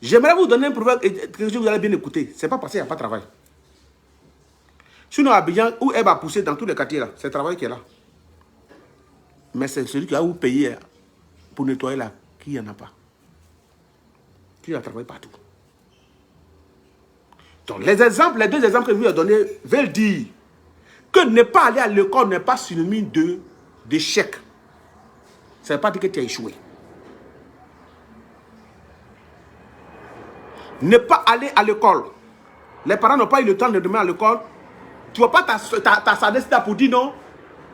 J'aimerais vous donner un proverbe que vous allez bien écouter. Ce n'est pas parce qu'il n'y a pas de travail. Sinon, à Abidjan, où elle va pousser dans tous les quartiers c'est le travail qui est là. Mais c'est celui qui a vous payer pour nettoyer là. qu'il n'y en a pas. Qu'il a travaillé partout. Donc, les deux exemples que je vous ai donnés veulent dire que ne pas aller à l'école n'est pas synonyme d'échec. Ça ne veut pas dire que tu as échoué. Ne pas aller à l'école. Les parents n'ont pas eu le temps de demander à l'école. Tu ne vois pas ta sadesse pour dire non.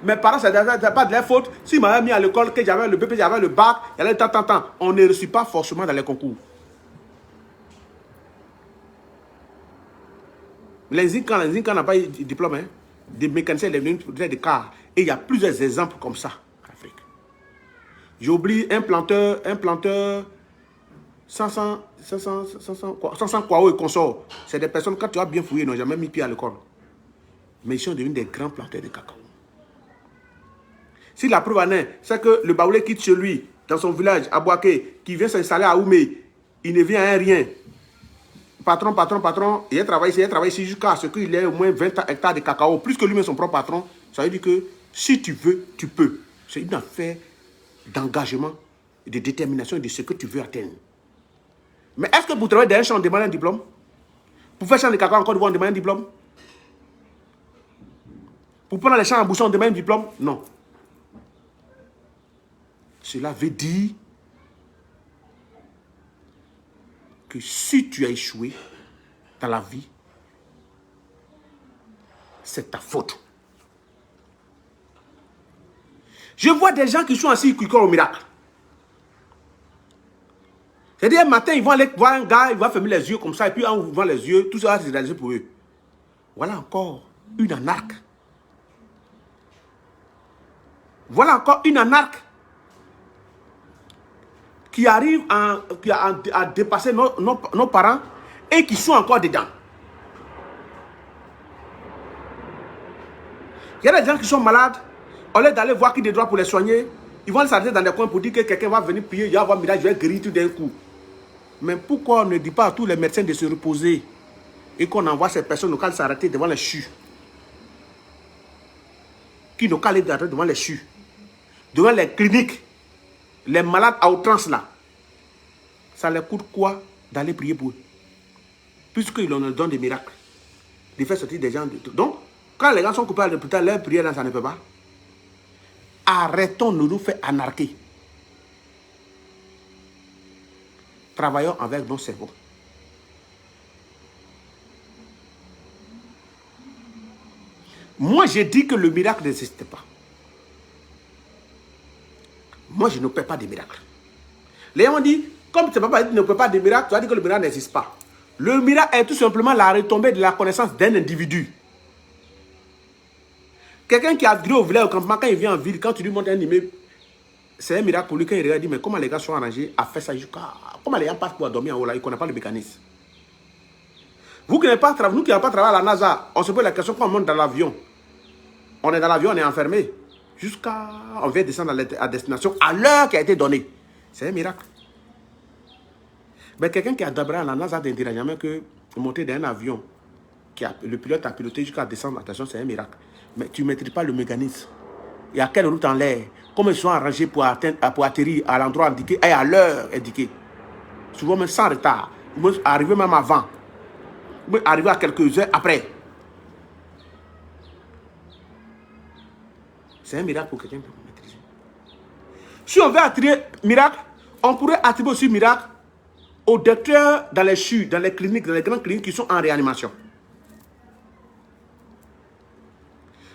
Mes parents, ce n'est pas de leur faute. S'ils m'avaient mis à l'école, que j'avais le BP, j'avais le bac, il y avait tant. On ne reçut pas forcément dans les concours. Les Zincan n'ont pas eu de diplôme. Hein. Des mécaniciens, des cars. Et il y a plusieurs exemples comme ça en Afrique. J'oublie un planteur 500 Kwao et consorts. C'est des personnes, quand tu as bien fouillé, ils n'ont jamais mis pied à l'école. Mais ils sont devenus des grands planteurs de cacao. Si la preuve en est, c'est que le Baoulé quitte chez lui, dans son village, à Boaké, qui vient s'installer à Oumé, il ne vient à rien. Patron, il a travaillé ici jusqu'à ce qu'il ait au moins 20 hectares de cacao, plus que lui-même son propre patron. Ça veut dire que si tu veux, tu peux. C'est une affaire d'engagement, de détermination de ce que tu veux atteindre. Mais est-ce que pour travailler dans un champ, on demande un diplôme? Pour faire champ de cacao en Côte d'Ivoire, on demande un diplôme? Pour prendre les champs en bouchon, on demande un diplôme? Non. Cela veut dire que si tu as échoué dans la vie, c'est ta faute. Je vois des gens qui sont assis qui croient au miracle. C'est-à-dire, un matin, ils vont aller voir un gars, il va fermer les yeux comme ça, et puis en ouvrant les yeux, tout ça va se réaliser pour eux. Voilà encore une anarque. Voilà encore une anarque qui arrive à dépasser nos parents et qui sont encore dedans. Il y a des gens qui sont malades, au lieu d'aller voir qui des droits pour les soigner, ils vont s'arrêter dans des coins pour dire que quelqu'un va venir prier, il va avoir un miracle, je vais guérir tout d'un coup. Mais pourquoi on ne dit pas à tous les médecins de se reposer et qu'on envoie ces personnes locales s'arrêter devant les CHU? Qui n'ont qu'à aller devant les CHU, devant les cliniques, les malades à outrance là. Ça leur coûte quoi d'aller prier pour eux? Puisqu'ils ont le don des miracles, de faire sortir des gens. Donc, quand les gens sont coupés à l'hôpital, leur prière, ça ne peut pas. Arrêtons de nous faire anarquer. Travaillons avec nos cerveaux. Moi, j'ai dit que le miracle n'existe pas. Moi, je ne peux pas des miracles. Les gens ont dit, comme tu ne peux pas des miracles, tu as dit que le miracle n'existe pas. Le miracle est tout simplement la retombée de la connaissance d'un individu. Quelqu'un qui a grillé au village, au campement, quand il vient en ville, quand tu lui montres un immeuble, c'est un miracle pour lui. Quand il regarde, il dit, mais comment les gars sont arrangés à faire ça jusqu'à... Comment les gens passent pour dormir en haut là, ils ne connaissent pas le mécanisme. Vous qui n'avez pas travaillé, nous qui n'avons pas travaillé à la NASA, on se pose la question quand on monte dans l'avion. On est dans l'avion, on est enfermé. Jusqu'à... On vient descendre à destination à l'heure qui a été donnée. C'est un miracle. Mais quelqu'un qui a d'abord à la NASA ne dira jamais que monter dans un avion, le pilote a piloté jusqu'à descendre, attention, c'est un miracle. Mais tu ne maîtrises pas le mécanisme. Il y a quelle route en l'air? Comment ils sont arrangés pour atterrir à l'endroit indiqué et à l'heure indiquée? Souvent même sans retard. Ils vont arriver même avant. Ils vont arriver à quelques heures après. C'est un miracle pour quelqu'un qui peut maîtriser. Si on veut attribuer miracle, on pourrait attribuer aussi miracle aux docteurs dans les CHU, dans les cliniques, dans les grandes cliniques qui sont en réanimation.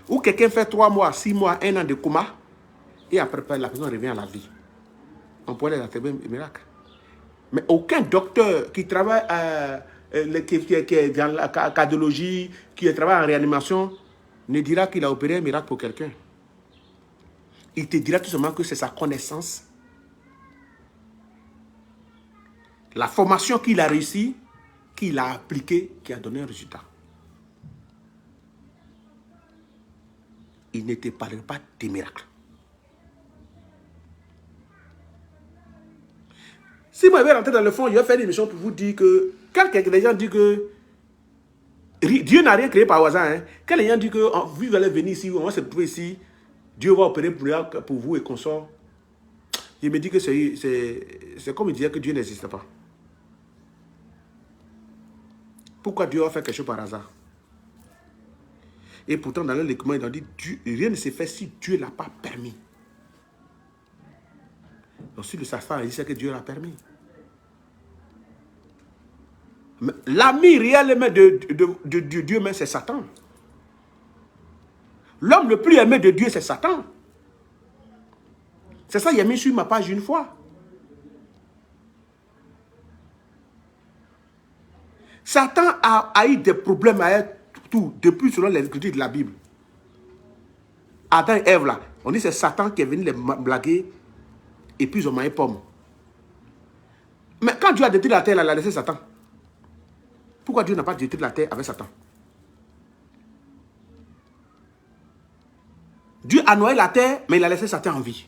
Ou quelqu'un fait 3 mois, 6 mois, 1 an de coma, et après la personne revient à la vie. On pourrait les attribuer un miracle. Mais aucun docteur qui travaille qui est dans la cardiologie, qui travaille en réanimation, ne dira qu'il a opéré un miracle pour quelqu'un. Il te dira tout simplement que c'est sa connaissance, la formation qu'il a réussi, qu'il a appliquée, qui a donné un résultat. Il ne te parlera pas des miracles. Si moi je vais rentrer dans le fond, je vais faire une émission pour vous dire que quand les gens disent que Dieu n'a rien créé par hasard, hein, quand les gens disent que vous allez venir ici, on va se trouver ici, Dieu va opérer pour vous et qu'on sort. Je me dis que c'est comme il disait que Dieu n'existe pas. Pourquoi Dieu a fait quelque chose par hasard? Et pourtant, dans le document, ils ont dit rien ne s'est fait si Dieu ne l'a pas permis. Donc, si le Satan, il sait que Dieu l'a permis. L'ami réel de Dieu, mais c'est Satan. L'homme le plus aimé de Dieu, c'est Satan. C'est ça, il a mis sur ma page une fois. Satan a eu des problèmes avec tout, depuis selon les écritures de la Bible. Adam et Ève, là, on dit c'est Satan qui est venu les blaguer et puis ils ont mangé pomme. Mais quand Dieu a détruit la terre, il a laissé Satan. Pourquoi Dieu n'a pas détruit la terre avec Satan? Dieu a noyé la terre, mais il a laissé Satan en vie.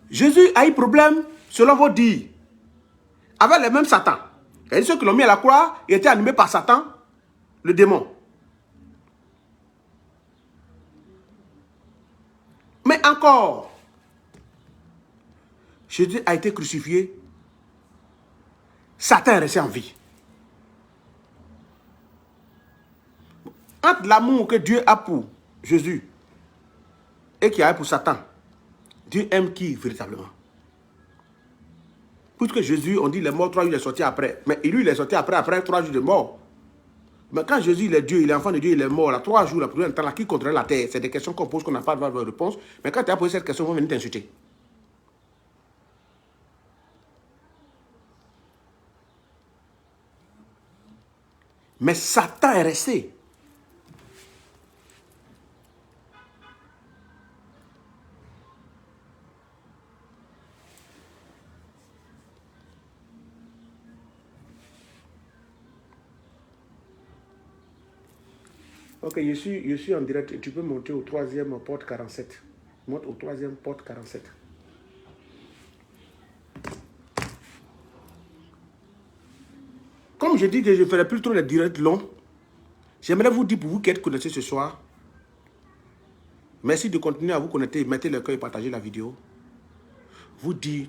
Jésus a eu problème, selon vos dires, avec les mêmes Satan. Et ceux qui l'ont mis à la croix, ils étaient animés par Satan, le démon. Mais encore, Jésus a été crucifié, Satan est resté en vie. Entre l'amour que Dieu a pour Jésus et qu'il a pour Satan, Dieu aime qui véritablement? Puisque Jésus, on dit, il est mort 3 jours, il est sorti après. Mais lui, il est sorti après 3 jours de mort. Mais quand Jésus, il est Dieu, il est enfant de Dieu, il est mort, là, 3 jours, là, pour un temps, là, qui contrôle la terre? C'est des questions qu'on pose, qu'on n'a pas de réponse. Mais quand tu as posé cette question, ils vont venir t'insulter. Mais Satan est resté. Ok, je suis en direct. Tu peux monter au 3e porte 47. Monte au 3e porte 47. Comme je dis que je ne ferai plus trop les directs longs, j'aimerais vous dire pour vous qui êtes connectés ce soir, merci de continuer à vous connecter, mettez le cœur et partagez la vidéo. Vous dire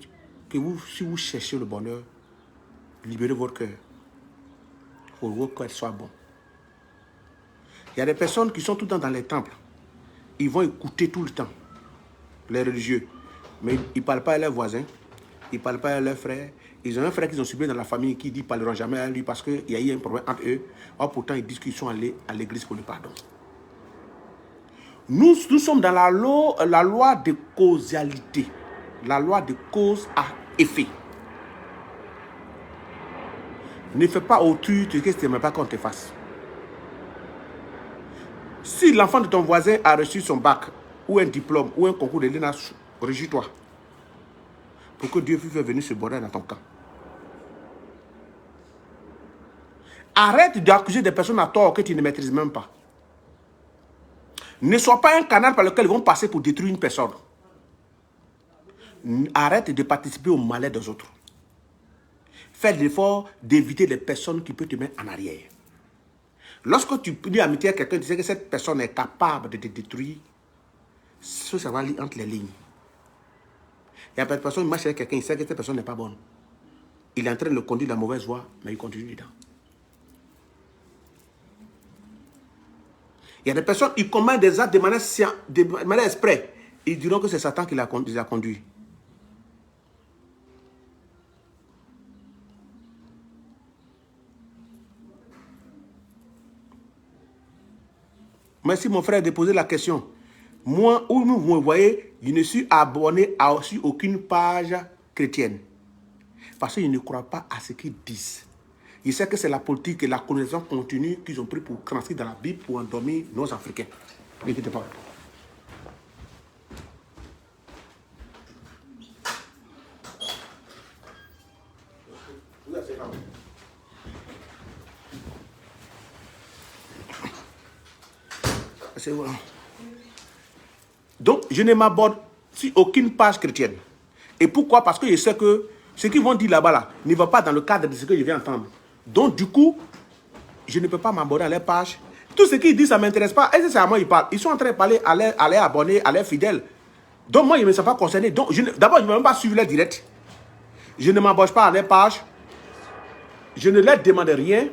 que si vous cherchez le bonheur, libérez votre cœur. Pour que votre cœur soit bon. Il y a des personnes qui sont tout le temps dans les temples. Ils vont écouter tout le temps les religieux. Mais ils ne parlent pas à leurs voisins. Ils ne parlent pas à leurs frères. Ils ont un frère qu'ils ont subi dans la famille qui dit qu'ils ne parleront jamais à lui parce qu'il y a eu un problème entre eux. Or, pourtant, ils disent qu'ils sont allés à l'église pour le pardon. Nous sommes dans la loi de causalité. La loi de cause à effet. Ne fais pas autrui ce que tu n'aimes pas qu'on te fasse. Si l'enfant de ton voisin a reçu son bac, ou un diplôme, ou un concours de l'ENA, réjouis-toi. Pour que Dieu puisse venir se border dans ton camp. Arrête d'accuser des personnes à tort que tu ne maîtrises même pas. Ne sois pas un canal par lequel ils vont passer pour détruire une personne. Arrête de participer au malheur des autres. Fais l'effort d'éviter les personnes qui peuvent te mettre en arrière. Lorsque tu dis amitié à quelqu'un, tu sais que cette personne est capable de te détruire, ça va lire entre les lignes. Il y a des personnes qui marchent avec quelqu'un, il sait que cette personne n'est pas bonne. Il est en train de le conduire dans la mauvaise voie, mais il continue dedans. Il y a des personnes qui commettent des actes de manière exprès. Ils diront que c'est Satan qui les a conduits. Merci mon frère de poser la question. Moi, où vous me voyez, je ne suis abonné à aussi aucune page chrétienne. Parce que je ne crois pas à ce qu'ils disent. Je sais que c'est la politique et la colonisation continue qu'ils ont pris pour transcrire dans la Bible pour endormir nos Africains. N'inquiétez pas. Donc, je ne m'aborde sur aucune page chrétienne. Et pourquoi? Parce que je sais que ce qu'ils vont dire là-bas là, ne va pas dans le cadre de ce que je viens entendre. Donc, du coup, je ne peux pas m'aborder à leur page. Tout ce qu'ils disent, ça ne m'intéresse pas. Est-ce que c'est à moi qu'ils parlent? Ils sont en train de parler à leurs abonnés, à leurs fidèles. Donc moi, ils ne me sont pas concernés. D'abord, je ne vais même pas suivre les directs. Je ne m'embauche pas à leurs pages. Je ne leur demande rien.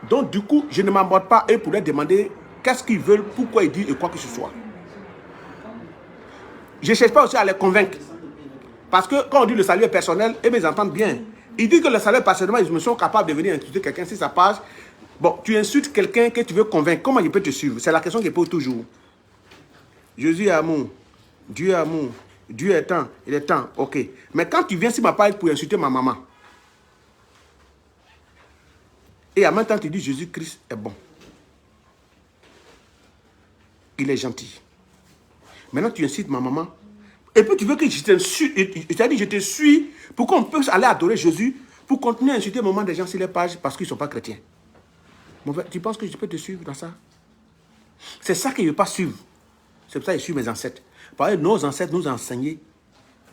Donc du coup, je ne m'embauche pas eux pour leur demander qu'est-ce qu'ils veulent, pourquoi ils disent et quoi que ce soit. Je ne cherche pas aussi à les convaincre. Parce que quand on dit le salut est personnel, ils entendent bien. Ils disent que le salut personnellement, ils me sont capables de venir insulter quelqu'un sur sa page. Bon, tu insultes quelqu'un que tu veux convaincre. Comment il peut te suivre? C'est la question qu'il pose toujours. Jésus est amour. Dieu est amour. Dieu est temps. Il est temps. Ok. Mais quand tu viens sur ma page pour insulter ma maman, et en même temps tu dis Jésus-Christ est bon. Il est gentil. Maintenant tu incites ma maman. Et puis tu veux que je t'insulte. C'est-à-dire je te suis pour qu'on puisse aller adorer Jésus, pour continuer à insulter le moment des gens sur les pages parce qu'ils ne sont pas chrétiens. Mon frère, tu penses que je peux te suivre dans ça? C'est ça que je ne veux pas suivre. C'est pour ça que je suis mes ancêtres. Parce que nos ancêtres nous ont enseigné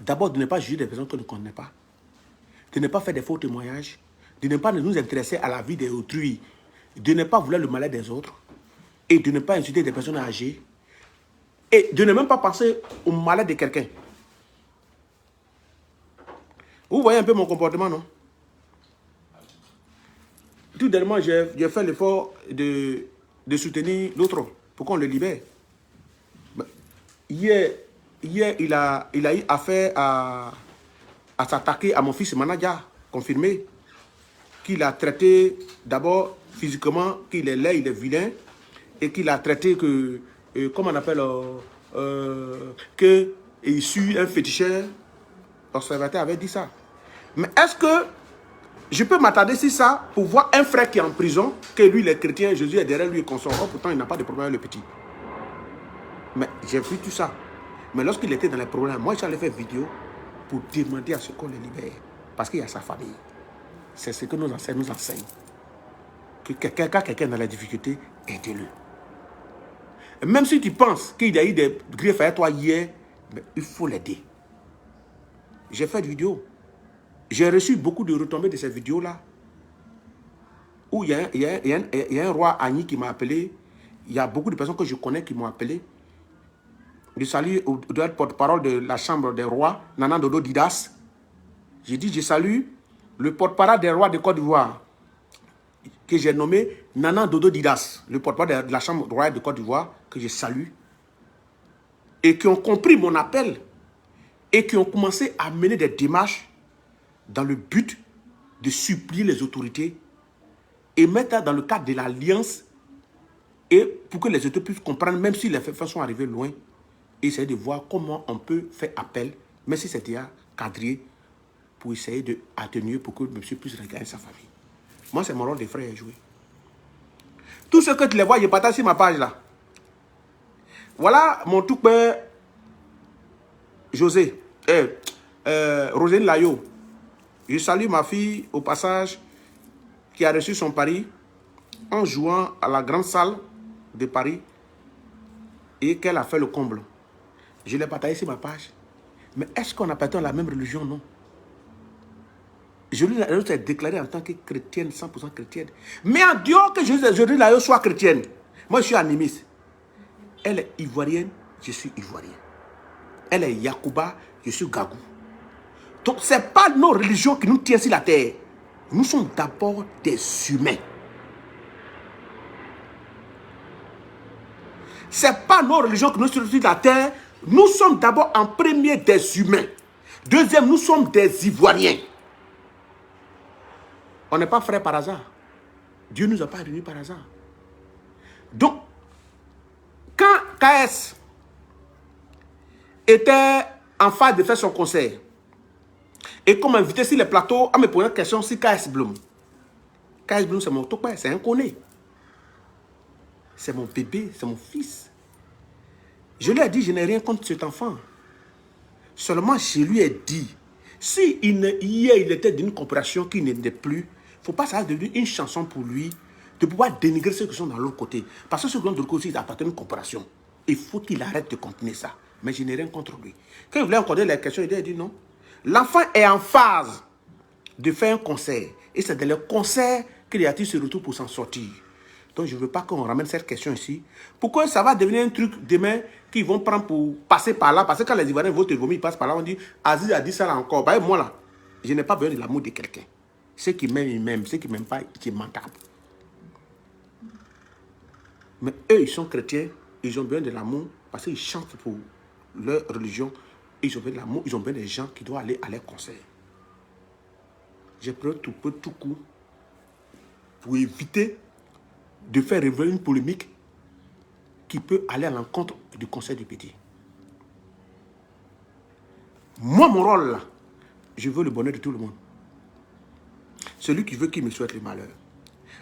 d'abord de ne pas juger des personnes que nous ne connaissons pas, de ne pas faire des faux témoignages, de ne pas nous intéresser à la vie d'autrui, de ne pas vouloir le malheur des autres, et de ne pas insulter des personnes âgées, et de ne même pas penser au malheur de quelqu'un. Vous voyez un peu mon comportement, non? Tout dernièrement, j'ai fait l'effort de soutenir l'autre pour qu'on le libère. Hier, il a eu affaire à s'attaquer à mon fils Manadia, confirmé, qu'il a traité d'abord physiquement, qu'il est laid, il est vilain, et qu'il a traité que, comment on appelle, qu'il suit un féticheur. L'observateur avait dit ça. Mais est-ce que je peux m'attarder sur ça pour voir un frère qui est en prison, que lui, il est chrétien, Jésus est derrière lui et consort. Oh, pourtant, il n'a pas de problème avec le petit. Mais j'ai vu tout ça. Mais lorsqu'il était dans les problèmes, moi, j'allais faire vidéo pour demander à ce qu'on le libère. Parce qu'il y a sa famille. C'est ce que nos ancêtres nous enseignent. Que quand quelqu'un est dans la difficulté, aidez-le. Même si tu penses qu'il y a eu des griefs à toi hier, mais il faut l'aider. J'ai fait une vidéo. J'ai reçu beaucoup de retombées de ces vidéos-là. Où il y a un roi Agni qui m'a appelé. Il y a beaucoup de personnes que je connais qui m'ont appelé. Je salue le porte-parole de la chambre des rois, Nana Dodo Didas. J'ai dit, je salue le porte-parole des rois de Côte d'Ivoire, que j'ai nommé Nana Dodo Didas, le porte-parole de la chambre royale de Côte d'Ivoire, que je salue, et qui ont compris mon appel, et qui ont commencé à mener des démarches dans le but de supplier les autorités et mettre dans le cadre de l'alliance, et pour que les autorités puissent comprendre, même si les faits sont arrivés loin, essayer de voir comment on peut faire appel, même si c'est déjà cadré, pour essayer d'atténuer pour que le monsieur puisse regagner sa famille. Moi, c'est mon rôle de frère à jouer. Tout ce que tu les vois, je partage sur ma page là. Voilà mon tout père José, Roselyne Layo. Je salue ma fille au passage qui a reçu son pari en jouant à la grande salle de Paris et qu'elle a fait le comble. Je l'ai partagé sur ma page. Mais est-ce qu'on appartient à la même religion? Non. Jolie Layo s'est déclarée en tant que chrétienne, 100% chrétienne. Mais en dehors que Jolie Layo soit chrétienne, moi je suis animiste. Elle est ivoirienne, je suis ivoirien. Elle est Yacouba, je suis Gagou. Donc ce n'est pas nos religions qui nous tiennent sur la terre. Nous sommes d'abord des humains. Ce n'est pas nos religions qui nous tiennent sur la terre. Nous sommes d'abord en premier des humains. Deuxième, nous sommes des Ivoiriens. On n'est pas frères par hasard. Dieu ne nous a pas réunis par hasard. Donc, quand KS était en phase de faire son concert, et qu'on m'a invité sur les plateaux à me poser une question sur KS Bloom. KS Bloom, c'est mon topé, c'est un conné. C'est mon bébé, c'est mon fils. Je lui ai dit, je n'ai rien contre cet enfant. Seulement, je lui ai dit, si hier il était d'une compréhension qui n'était plus, il ne faut pas que ça devienne une chanson pour lui de pouvoir dénigrer ceux qui sont dans l'autre côté. Parce que ceux qui sont de l'autre côté, ils appartiennent à une compréhension. Il faut qu'il arrête de continuer ça. Mais je n'ai rien contre lui. Quand il voulait encoder les questions, il a dit non. L'enfant est en phase de faire un concert. Et c'est dans le concert qu'il a se retrouve pour s'en sortir. Donc, je ne veux pas qu'on ramène cette question ici. Pourquoi ça va devenir un truc demain qu'ils vont prendre pour passer par là? Parce que quand les Ivoiriens votent vomi, ils passent par là, on dit, Aziz a dit ça là encore. Bah, moi là, je n'ai pas besoin de l'amour de quelqu'un. Ceux qui m'aiment, ils m'aiment. Ceux qui ne m'aiment pas, c'est mentable. Mais eux, ils sont chrétiens, ils ont besoin de l'amour parce qu'ils chantent pour leur religion. Ils ont besoin de l'amour, ils ont besoin des gens qui doivent aller à leur concert. J'ai pris tout peu, tout coup pour éviter de faire révéler une polémique qui peut aller à l'encontre du conseil des petits. Moi, mon rôle là, je veux le bonheur de tout le monde. Celui qui veut qu'il me souhaite le malheur.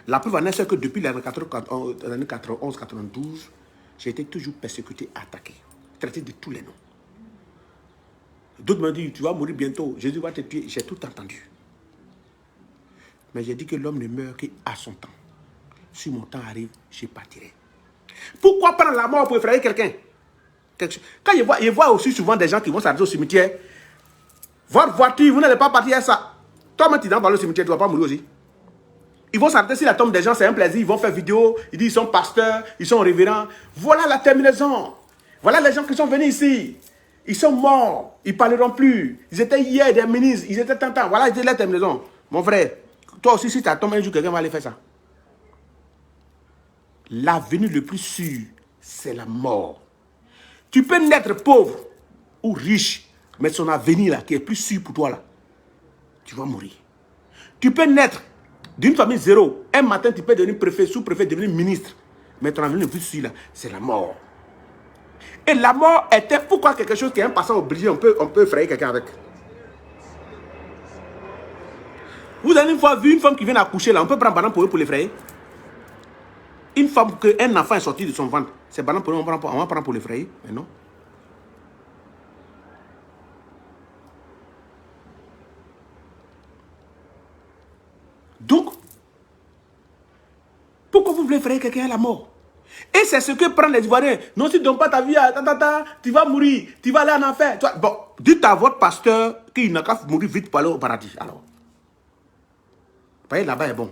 La preuve en est que depuis les années 91-92, j'ai été toujours persécuté, attaqué, traité de tous les noms. D'autres m'ont dit, tu vas mourir bientôt, Jésus va te tuer. J'ai tout entendu. Mais j'ai dit que l'homme ne meurt qu'à son temps. Si mon temps arrive, je partirai. Pourquoi prendre la mort pour effrayer quelqu'un? Quand je vois aussi souvent des gens qui vont s'arrêter au cimetière, votre voiture, vous n'allez pas partir à ça. Toi, tu es dans le cimetière, tu ne vas pas mourir aussi. Ils vont s'arrêter sur la tombe des gens, c'est un plaisir. Ils vont faire vidéo, ils disent qu'ils sont pasteurs, ils sont révérends. Voilà la terminaison. Voilà les gens qui sont venus ici. Ils sont morts, ils ne parleront plus. Ils étaient hier des ministres, ils étaient tant. Voilà, c'était la terminaison. Mon frère, toi aussi, si tu tombes un jour, quelqu'un va aller faire ça. L'avenir le plus sûr, c'est la mort. Tu peux naître pauvre ou riche, mais son avenir là, qui est plus sûr pour toi là, tu vas mourir. Tu peux naître d'une famille zéro. Un matin, tu peux devenir préfet, sous-préfet, devenir ministre. Mais ton avenir le plus sûr là, c'est la mort. Et la mort était pourquoi quelque chose qui est un passant obligé, on peut effrayer quelqu'un avec. Vous avez une fois vu une femme qui vient d'accoucher là, on peut prendre banane pour eux pour l'effrayer. Une femme qu'un enfant est sorti de son ventre, c'est banane pour eux, on va prendre pour l'effrayer. Mais non. Donc, pourquoi vous voulez effrayer quelqu'un à la mort? Et c'est ce que prennent les Ivoiriens. Non, si tu ne donnes pas ta vie à tu vas mourir, tu vas aller en enfer. Bon, dites à votre pasteur qu'il n'a qu'à mourir vite pour aller au paradis. Alors, vous voyez, là-bas est bon.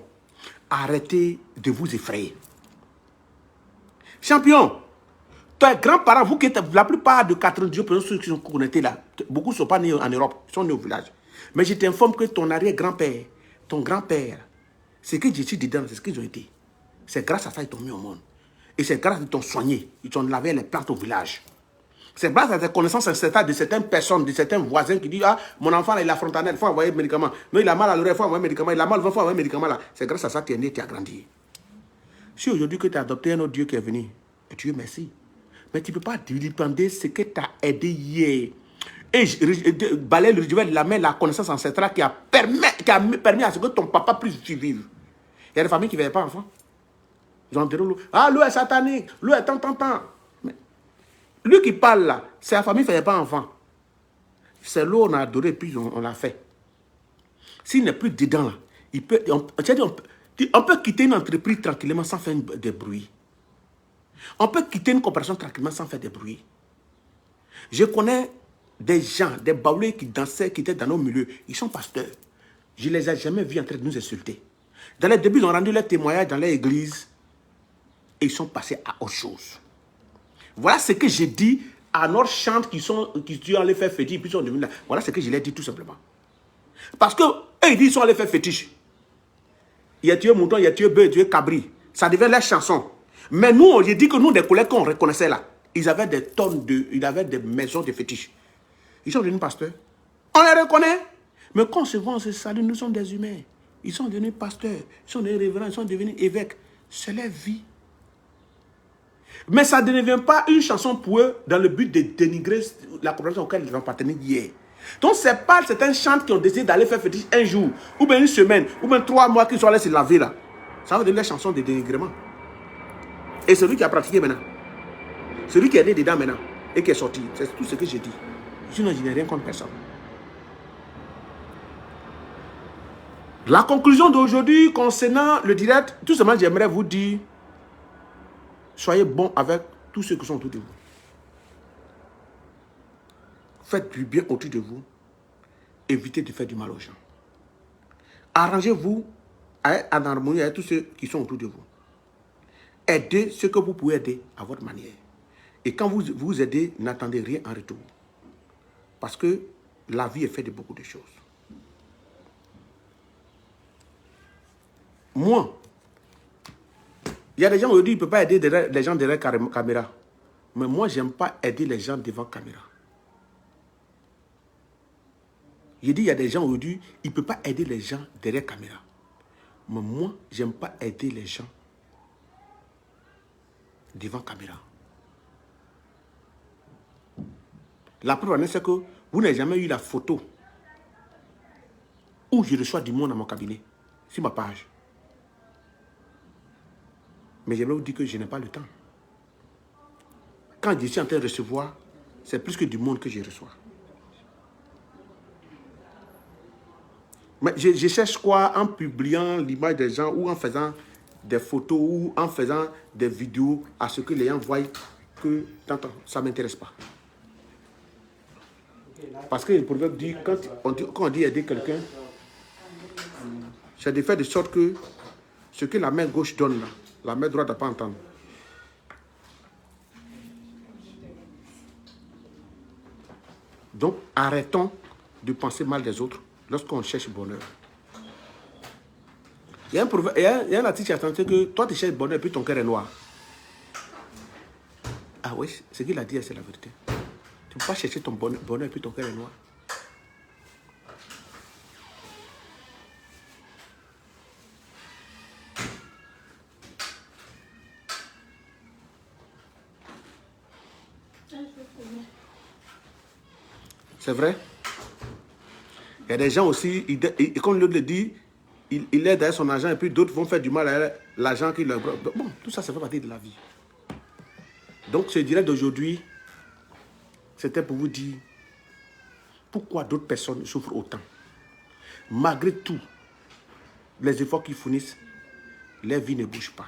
Arrêtez de vous effrayer. Champion, tes grands-parents, vous qui êtes la plupart de 90%, ceux qui sont connectés là, beaucoup ne sont pas nés en Europe, ils sont nés au village. Mais je t'informe que ton arrière-grand-père, ton grand-père, ce que je suis dedans, c'est ce qu'ils ont été. C'est grâce à ça qu'ils t'ont mis au monde. Et c'est grâce à qu'ils t'ont soigné, ils t'ont lavé les plantes au village. C'est grâce à tes connaissances de certaines personnes, de certains voisins qui disent, ah, mon enfant là, il a frontanelle, il faut envoyer un médicament. Non, il a mal à l'oreille, il faut envoyer un médicament. Il a mal, il faut envoyer un médicament là. C'est grâce à ça que tu es né, tu as grandi. Si aujourd'hui que tu as adopté un autre Dieu qui est venu, Dieu merci. Mais tu ne peux pas dépendre ce que tu as aidé hier. Et balayer le rituel de la main, la connaissance ancestrale qui a permis à ce que ton papa puisse vivre. Il y a des familles qui ne veulent pas enfants. Ils ont enterré l'eau. Ah, l'eau est satanique, l'eau est tant. Mais lui qui parle là, c'est la famille qui ne fait pas enfant. C'est l'eau, on a adoré, puis on l'a fait. S'il n'est plus dedans là, on peut quitter une entreprise tranquillement sans faire de bruit. On peut quitter une coopération tranquillement sans faire de bruit. Je connais des gens, des baoulés qui dansaient, qui étaient dans nos milieux. Ils sont pasteurs. Je ne les ai jamais vus en train de nous insulter. Dans les débuts, ils ont rendu leur témoignage dans leur église et ils sont passés à autre chose. Voilà ce que j'ai dit à nos chantes qui sont allés faire fétiche, puis ils sont devenus là. Voilà ce que je leur ai dit tout simplement. Parce que eux, ils disent qu'ils sont allés faire fétiche. Il a tué mouton, il a tué bœuf, il a tué cabri. Ça devient leur chanson. Mais nous, j'ai dit que nous, des collègues qu'on reconnaissait là, ils avaient des tonnes ils avaient des maisons de fétiches. Ils sont devenus pasteurs. On les reconnaît. Mais quand on se voit, on se salue, nous sommes des humains. Ils sont devenus pasteurs, ils sont devenus révérends, ils sont devenus évêques. C'est leur vie. Mais ça ne devient pas une chanson pour eux dans le but de dénigrer la population auquel ils appartenaient hier. Donc, c'est un chant qui ont décidé d'aller faire fétiche un jour, ou bien une semaine, ou bien 3 mois qu'ils sont allés se laver là. Ça va devenir la chanson de dénigrement. Et celui qui a pratiqué maintenant, celui qui est né dedans maintenant et qui est sorti, c'est tout ce que j'ai dit. Sinon, je n'ai rien contre personne. La conclusion d'aujourd'hui concernant le direct, tout simplement, j'aimerais vous dire, soyez bons avec tous ceux qui sont autour de vous. Faites du bien autour de vous. Évitez de faire du mal aux gens. Arrangez-vous en harmonie avec tous ceux qui sont autour de vous. Aidez ce que vous pouvez aider à votre manière. Et quand vous aidez, n'attendez rien en retour. Parce que la vie est faite de beaucoup de choses. Moi, il y a des gens aujourd'hui, ils ne peuvent pas aider les gens derrière la caméra. Mais moi, je n'aime pas aider les gens devant la caméra. J'ai dit, il y a des gens aujourd'hui, ils ne peuvent pas aider les gens derrière la caméra. Mais moi, je n'aime pas aider les gens devant la caméra. La preuve, c'est que vous n'avez jamais eu la photo où je reçois du monde à mon cabinet, sur ma page. Mais j'aimerais vous dire que je n'ai pas le temps. Quand je suis en train de recevoir, c'est plus que du monde que je reçois. Mais je cherche quoi en publiant l'image des gens ou en faisant des photos ou en faisant des vidéos à ce que les gens voient que ça ne m'intéresse pas. Parce que le proverbe dit, quand on dit aider quelqu'un, c'est de faire de sorte que ce que la main gauche donne là, la main droite ne va pas entendre. Donc, arrêtons de penser mal des autres lorsqu'on cherche le bonheur. Il y a un article qui a tenté que toi, tu cherches le bonheur et puis ton cœur est noir. Ah oui, ce qu'il a dit, c'est la vérité. Tu ne peux pas chercher ton bonheur et puis ton cœur est noir. C'est vrai. Il y a des gens aussi, comme l'autre le dit, il aide à son argent et puis d'autres vont faire du mal à l'argent qu'il leur... Bon, tout ça, ça fait partie de la vie. Donc, ce direct d'aujourd'hui, c'était pour vous dire pourquoi d'autres personnes souffrent autant. Malgré tout, les efforts qu'ils fournissent, leur vie ne bouge pas.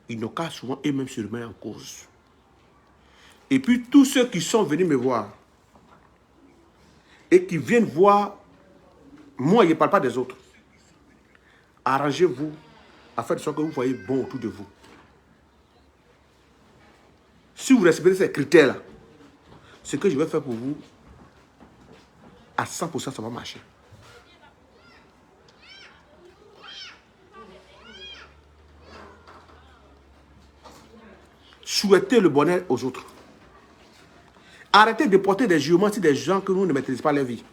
Ils n'ont qu'à souvent eux-mêmes se remettre en cause. Et puis, tous ceux qui sont venus me voir et qui viennent voir, moi, je ne parle pas des autres. Arrangez-vous à faire de sorte que vous voyez bon autour de vous. Si vous respectez ces critères-là, ce que je vais faire pour vous, à 100%, ça va marcher. Souhaitez le bonheur aux autres. Arrêtez de porter des jugements sur des gens que vous ne maîtrisez pas leur vie.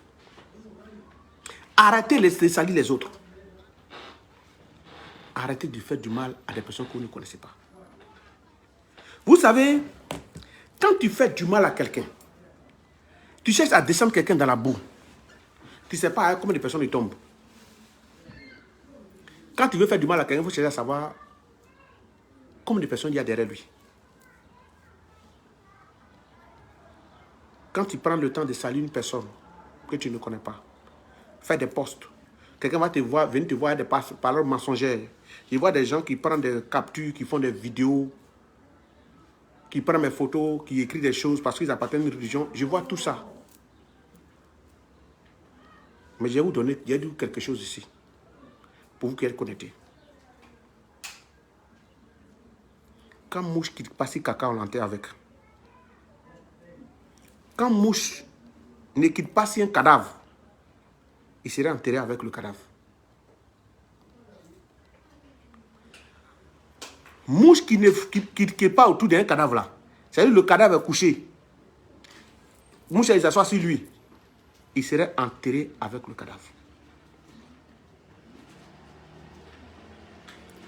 Arrêtez de salir les autres. Arrêtez de faire du mal à des personnes que vous ne connaissez pas. Vous savez, quand tu fais du mal à quelqu'un, tu cherches à descendre quelqu'un dans la boue. Tu ne sais pas combien de personnes y tombent. Quand tu veux faire du mal à quelqu'un, il faut chercher à savoir combien de personnes il y a derrière lui. Quand tu prends le temps de saluer une personne que tu ne connais pas, faire des posts, quelqu'un va te voir, venir te voir des paroles mensongères. Je vois des gens qui prennent des captures, qui font des vidéos, qui prennent mes photos, qui écrivent des choses parce qu'ils appartiennent à une religion. Je vois tout ça. Mais je vais vous donner quelque chose ici, pour vous qui êtes connectés. Quand mouche qui passe caca, on l'enterre avec. Quand mouche ne quitte pas si un cadavre, il serait enterré avec le cadavre. Mouche qui ne quitte pas autour d'un cadavre là, c'est-à-dire le cadavre est couché. Mouche, il s'assoit sur lui. Il serait enterré avec le cadavre.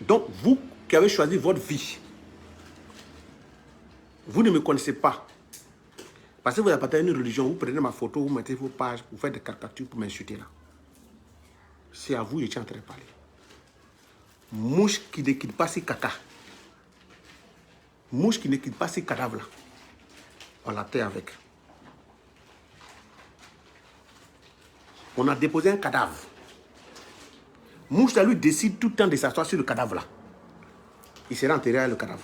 Donc, vous qui avez choisi votre vie, vous ne me connaissez pas. Parce que vous appartenez à une religion, vous prenez ma photo, vous mettez vos pages, vous faites des caricatures pour m'insulter là. C'est à vous que je suis en train de parler. Mouche qui ne quitte pas ses caca. Mouche qui ne quitte pas ces cadavres là. On la terre avec. On a déposé un cadavre. Mouche là lui décide tout le temps de s'asseoir sur le cadavre là. Il sera enterré avec le cadavre.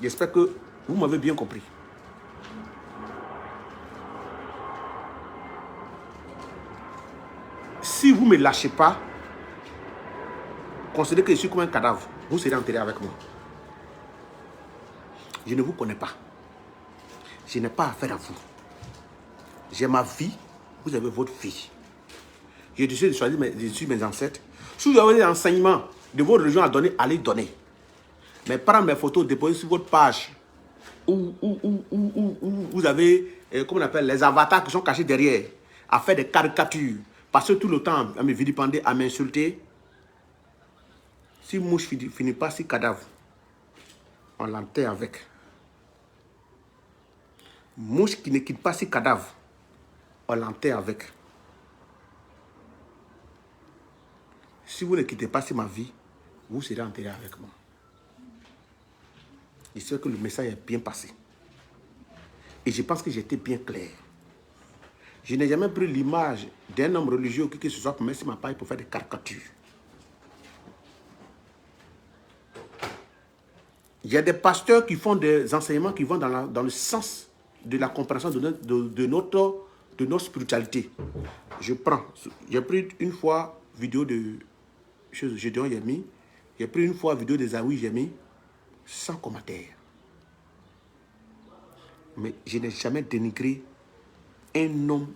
J'espère que vous m'avez bien compris. Si vous ne me lâchez pas, considérez que je suis comme un cadavre, vous serez enterré avec moi. Je ne vous connais pas. Je n'ai pas affaire à vous. J'ai ma vie, vous avez votre vie. J'ai décidé de choisir mes ancêtres. Si vous avez des enseignements de votre religion à donner, allez donner. Mais prendre mes photos, déposer sur votre page où vous avez, comment on appelle, les avatars qui sont cachés derrière, à faire des caricatures, passer tout le temps à me vilipender, à m'insulter. Si mouche finit pas si cadavre, on l'enterre avec. Mouche qui ne quitte pas si cadavre, on l'enterre avec. Si vous ne quittez pas si ma vie, vous serez enterré avec moi. J'espère que le message est bien passé. Et je pense que j'étais bien clair. Je n'ai jamais pris l'image d'un homme religieux qui que ce soit pour mettre sur ma page pour faire des caricatures. Il y a des pasteurs qui font des enseignements qui vont dans le sens de la compréhension de notre spiritualité. J'ai pris une fois vidéo de Gédéon Yemi, j'ai pris une fois vidéo de Zawi Yemi, sans commentaire. Mais je n'ai jamais dénigré un homme.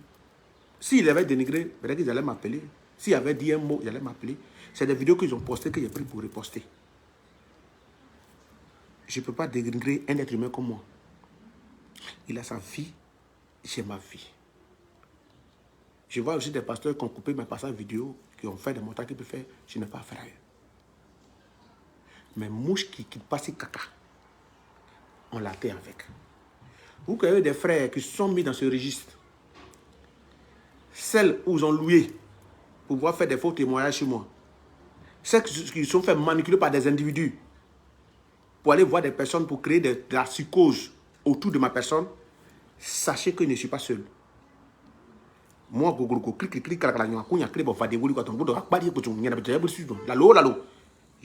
S'il avait dénigré, peut-être qu'ils allaient m'appeler. S'il avait dit un mot, ils allaient m'appeler. C'est des vidéos qu'ils ont postées que j'ai pris pour reposter. Je ne peux pas dénigrer un être humain comme moi. Il a sa vie, j'ai ma vie. Je vois aussi des pasteurs qui ont coupé mes passages vidéo, qui ont fait des montages qu'ils peuvent faire. Je n'ai pas affaire à eux. Mais mouche qui ne quitte pas ses caca, on la terre avec. Vous avez des frères qui sont mis dans ce registre. Celles où ils ont loué pour pouvoir faire des faux témoignages chez moi. Celles qui sont fait manipuler par des individus pour aller voir des personnes pour créer de la psychose autour de ma personne. Sachez que je ne suis pas seul. Moi, je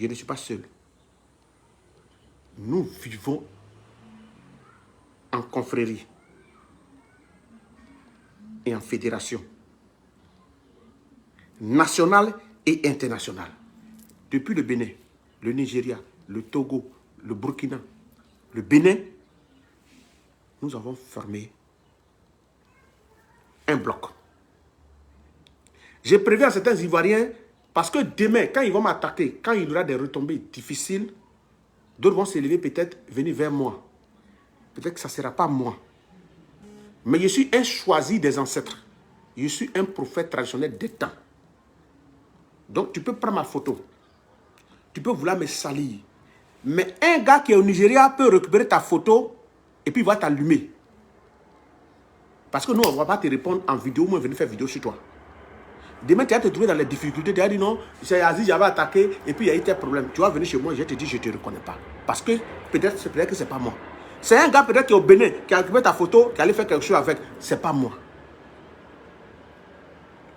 ne suis pas seul. Nous vivons en confrérie et en fédération nationale et internationale. Depuis le Bénin, le Nigeria, le Togo, le Burkina, le Bénin, nous avons formé un bloc. J'ai prévu à certains Ivoiriens, parce que demain, quand ils vont m'attaquer, quand il y aura des retombées difficiles, d'autres vont s'élever peut-être, venir vers moi. Peut-être que ça ne sera pas moi. Mais je suis un choisi des ancêtres. Je suis un prophète traditionnel des temps. Donc tu peux prendre ma photo. Tu peux vouloir me salir. Mais un gars qui est au Nigeria peut récupérer ta photo et puis il va t'allumer. Parce que nous, on ne va pas te répondre en vidéo, mais venir faire vidéo chez toi. Demain, tu vas te trouver dans les difficultés. Tu vas dire non, c'est Aziz, j'avais attaqué et puis il y a eu tes problèmes. Tu vas venir chez moi, je te dis, je ne te reconnais pas. Parce que peut-être que ce n'est pas moi. C'est un gars peut-être qui est au Bénin, qui a récupéré ta photo, qui allait faire quelque chose avec. Ce n'est pas moi.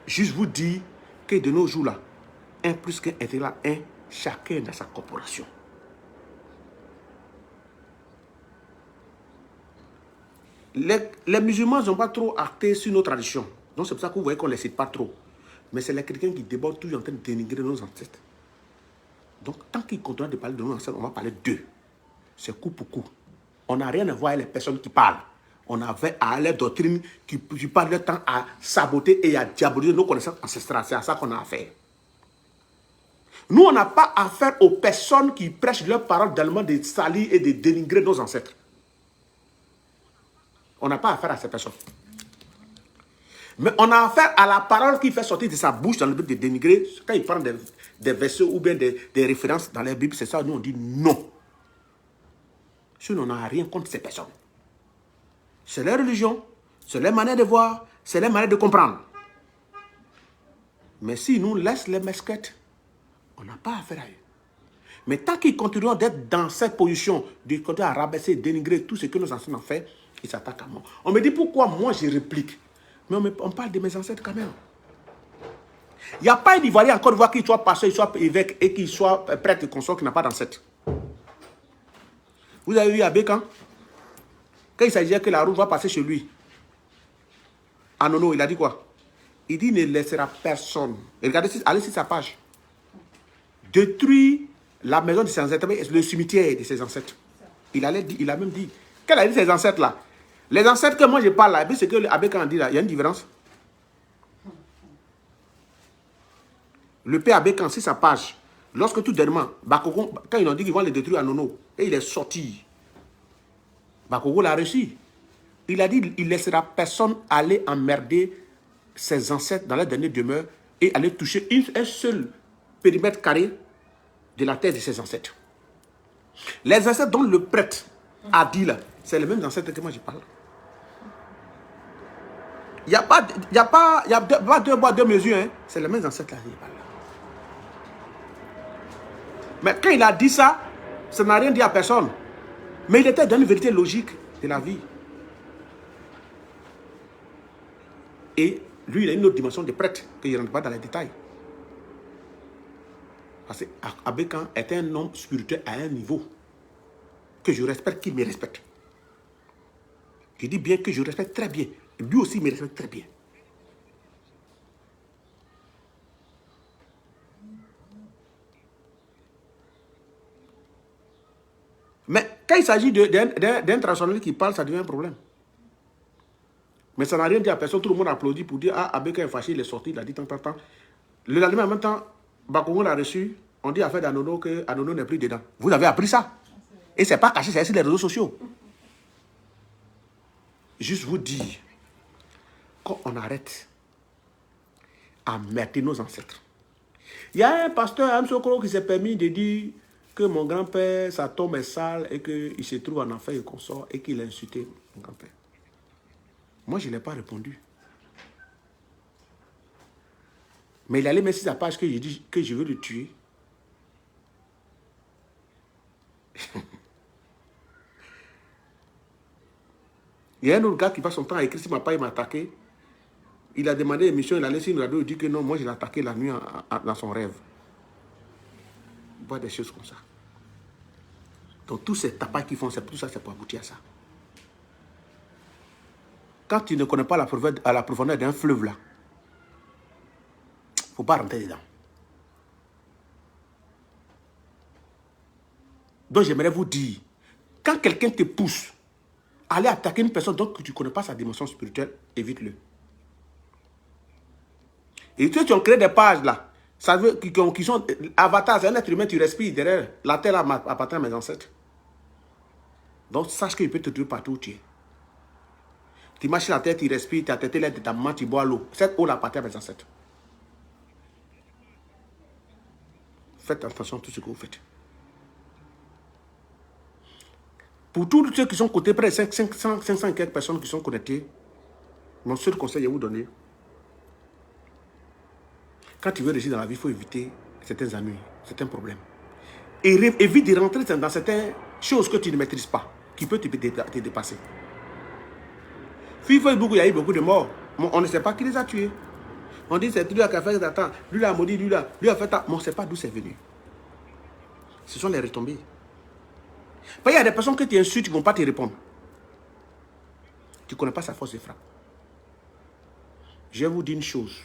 Juste vous dire que de nos jours là, 1 plus 1 est là, 1, chacun dans sa corporation. Les musulmans n'ont pas trop acté sur nos traditions. Donc c'est pour ça que vous voyez qu'on ne les cite pas trop. Mais c'est les chrétiens qui débordent toujours en train de dénigrer nos ancêtres. Donc tant qu'ils continuent de parler de nos ancêtres, on va parler d'eux. C'est coup pour coup. On n'a rien à voir avec les personnes qui parlent. On avait à les doctrines qui passent le temps à saboter et à diaboliser nos connaissances ancestrales. C'est à ça qu'on a affaire. Nous, on n'a pas affaire aux personnes qui prêchent leurs paroles tellement de salir et de dénigrer nos ancêtres. On n'a pas affaire à ces personnes. Mais on a affaire à la parole qui fait sortir de sa bouche dans le but de dénigrer. Quand il prend des versets ou bien des références dans la Bible, c'est ça, nous on dit non. Sinon, on n'a rien contre ces personnes. C'est leur religion, c'est leur manière de voir, c'est leur manière de comprendre. Mais si nous laissons les mesquettes, on n'a pas affaire à eux. Mais tant qu'ils continueront d'être dans cette position, de continuer à rabaisser, dénigrer tout ce que nos anciens ont fait, ils s'attaquent à moi. On me dit pourquoi moi je réplique. Mais on parle de mes ancêtres quand même. Il n'y a pas d'Ivoirien en Côte d'Ivoire qui soit pasteur, qui soit évêque et qui soit prêtre et consort qui n'a pas d'ancêtre. Vous avez vu à Bécan, quand il s'agissait que la route va passer chez lui, à Nono, il a dit quoi? Il dit il ne laissera personne. Et regardez, allez sur sa page. détruire la maison de ses ancêtres, le cimetière de ses ancêtres. Il a même dit, qu'elle a dit ses ancêtres là. Les ancêtres que moi je parle là, c'est que Abeka dit là, il y a une différence. Le père Abeka, c'est sa page. Lorsque tout dernièrement, Bakoko, quand ils ont dit qu'ils vont les détruire à Nono, et il est sorti. Bakoko l'a reçu. Il a dit il ne laissera personne aller emmerder ses ancêtres dans la dernière demeure et aller toucher un seul périmètre carré de la terre de ses ancêtres. Les ancêtres dont le prêtre a dit là, c'est les mêmes ancêtres que moi je parle. Il n'y a pas deux mesures, hein. C'est les mêmes ancêtres là, je parle. Mais quand il a dit ça, ça n'a rien dit à personne. Mais il était dans une vérité logique de la vie. Et lui, il a une autre dimension de prêtre, qu'il ne rentre pas dans les détails. Parce qu'Abekan est un homme spirituel à un niveau que je respecte, qu'il me respecte. Je dis bien que je respecte très bien. Lui aussi me respecte très bien. Mais quand il s'agit d'un traditionnel qui parle, ça devient un problème. Mais ça n'a rien dit à personne. Tout le monde applaudit pour dire « Ah, Abeka est fâché, il est sorti, il a dit tant. Le lendemain, en même temps, Bakongo l'a reçu. On dit à faire d'Anono que Anono n'est plus dedans. Vous avez appris ça. Et ce n'est pas caché, c'est sur les réseaux sociaux. Juste vous dire, quand on arrête à mettre nos ancêtres. Il y a un pasteur, M. Sokoro, qui s'est permis de dire que mon grand-père, sa tombe est sale et qu'il se trouve en enfer et qu'on sort et qu'il a insulté mon grand-père. Moi, je ne l'ai pas répondu. Mais il allait mettre sur sa page que je dis que je veux le tuer. Il y a un autre gars qui passe son temps à écrire si ma il m'a attaqué. Il a demandé une émission, il a laissé une radio, il dit que non, moi je l'ai attaqué la nuit dans son rêve. Il voit des choses comme ça. Donc tous ces tapas qu'ils font, tout ça, c'est pour aboutir à ça. Quand tu ne connais pas la profondeur d'un fleuve là, il ne faut pas rentrer dedans. Donc j'aimerais vous dire, quand quelqu'un te pousse à aller attaquer une personne donc que tu ne connais pas sa dimension spirituelle, évite-le. Et tu ont créé des pages là, ça veut, qui sont avatars, c'est un être humain, tu respires derrière. La terre là appartient à mes ancêtres. Donc sache qu'il peut te tuer partout où tu es. Tu marches la terre, tu respires, tu as tête l'air de ta main, tu bois l'eau. Cette eau là appartient à mes ancêtres. Faites attention à tout ce que vous faites. Pour tous ceux qui sont côté près de 500 et quelques personnes qui sont connectées, mon seul conseil à vous donner, quand tu veux réussir dans la vie, il faut éviter certains ennuis, certains problèmes. Et évite de rentrer dans certaines choses que tu ne maîtrises pas, qui peuvent te dépasser. Sur Facebook, il y a eu beaucoup de morts. On ne sait pas qui les a tués. On dit c'est lui qui a fait ça, lui a maudit, lui a fait ça. Mais on ne sait pas d'où c'est venu. Ce sont les retombées. Il y a des personnes que tu insultes qui ne vont pas te répondre. Tu ne connais pas sa force de frappe. Je vais vous dire une chose.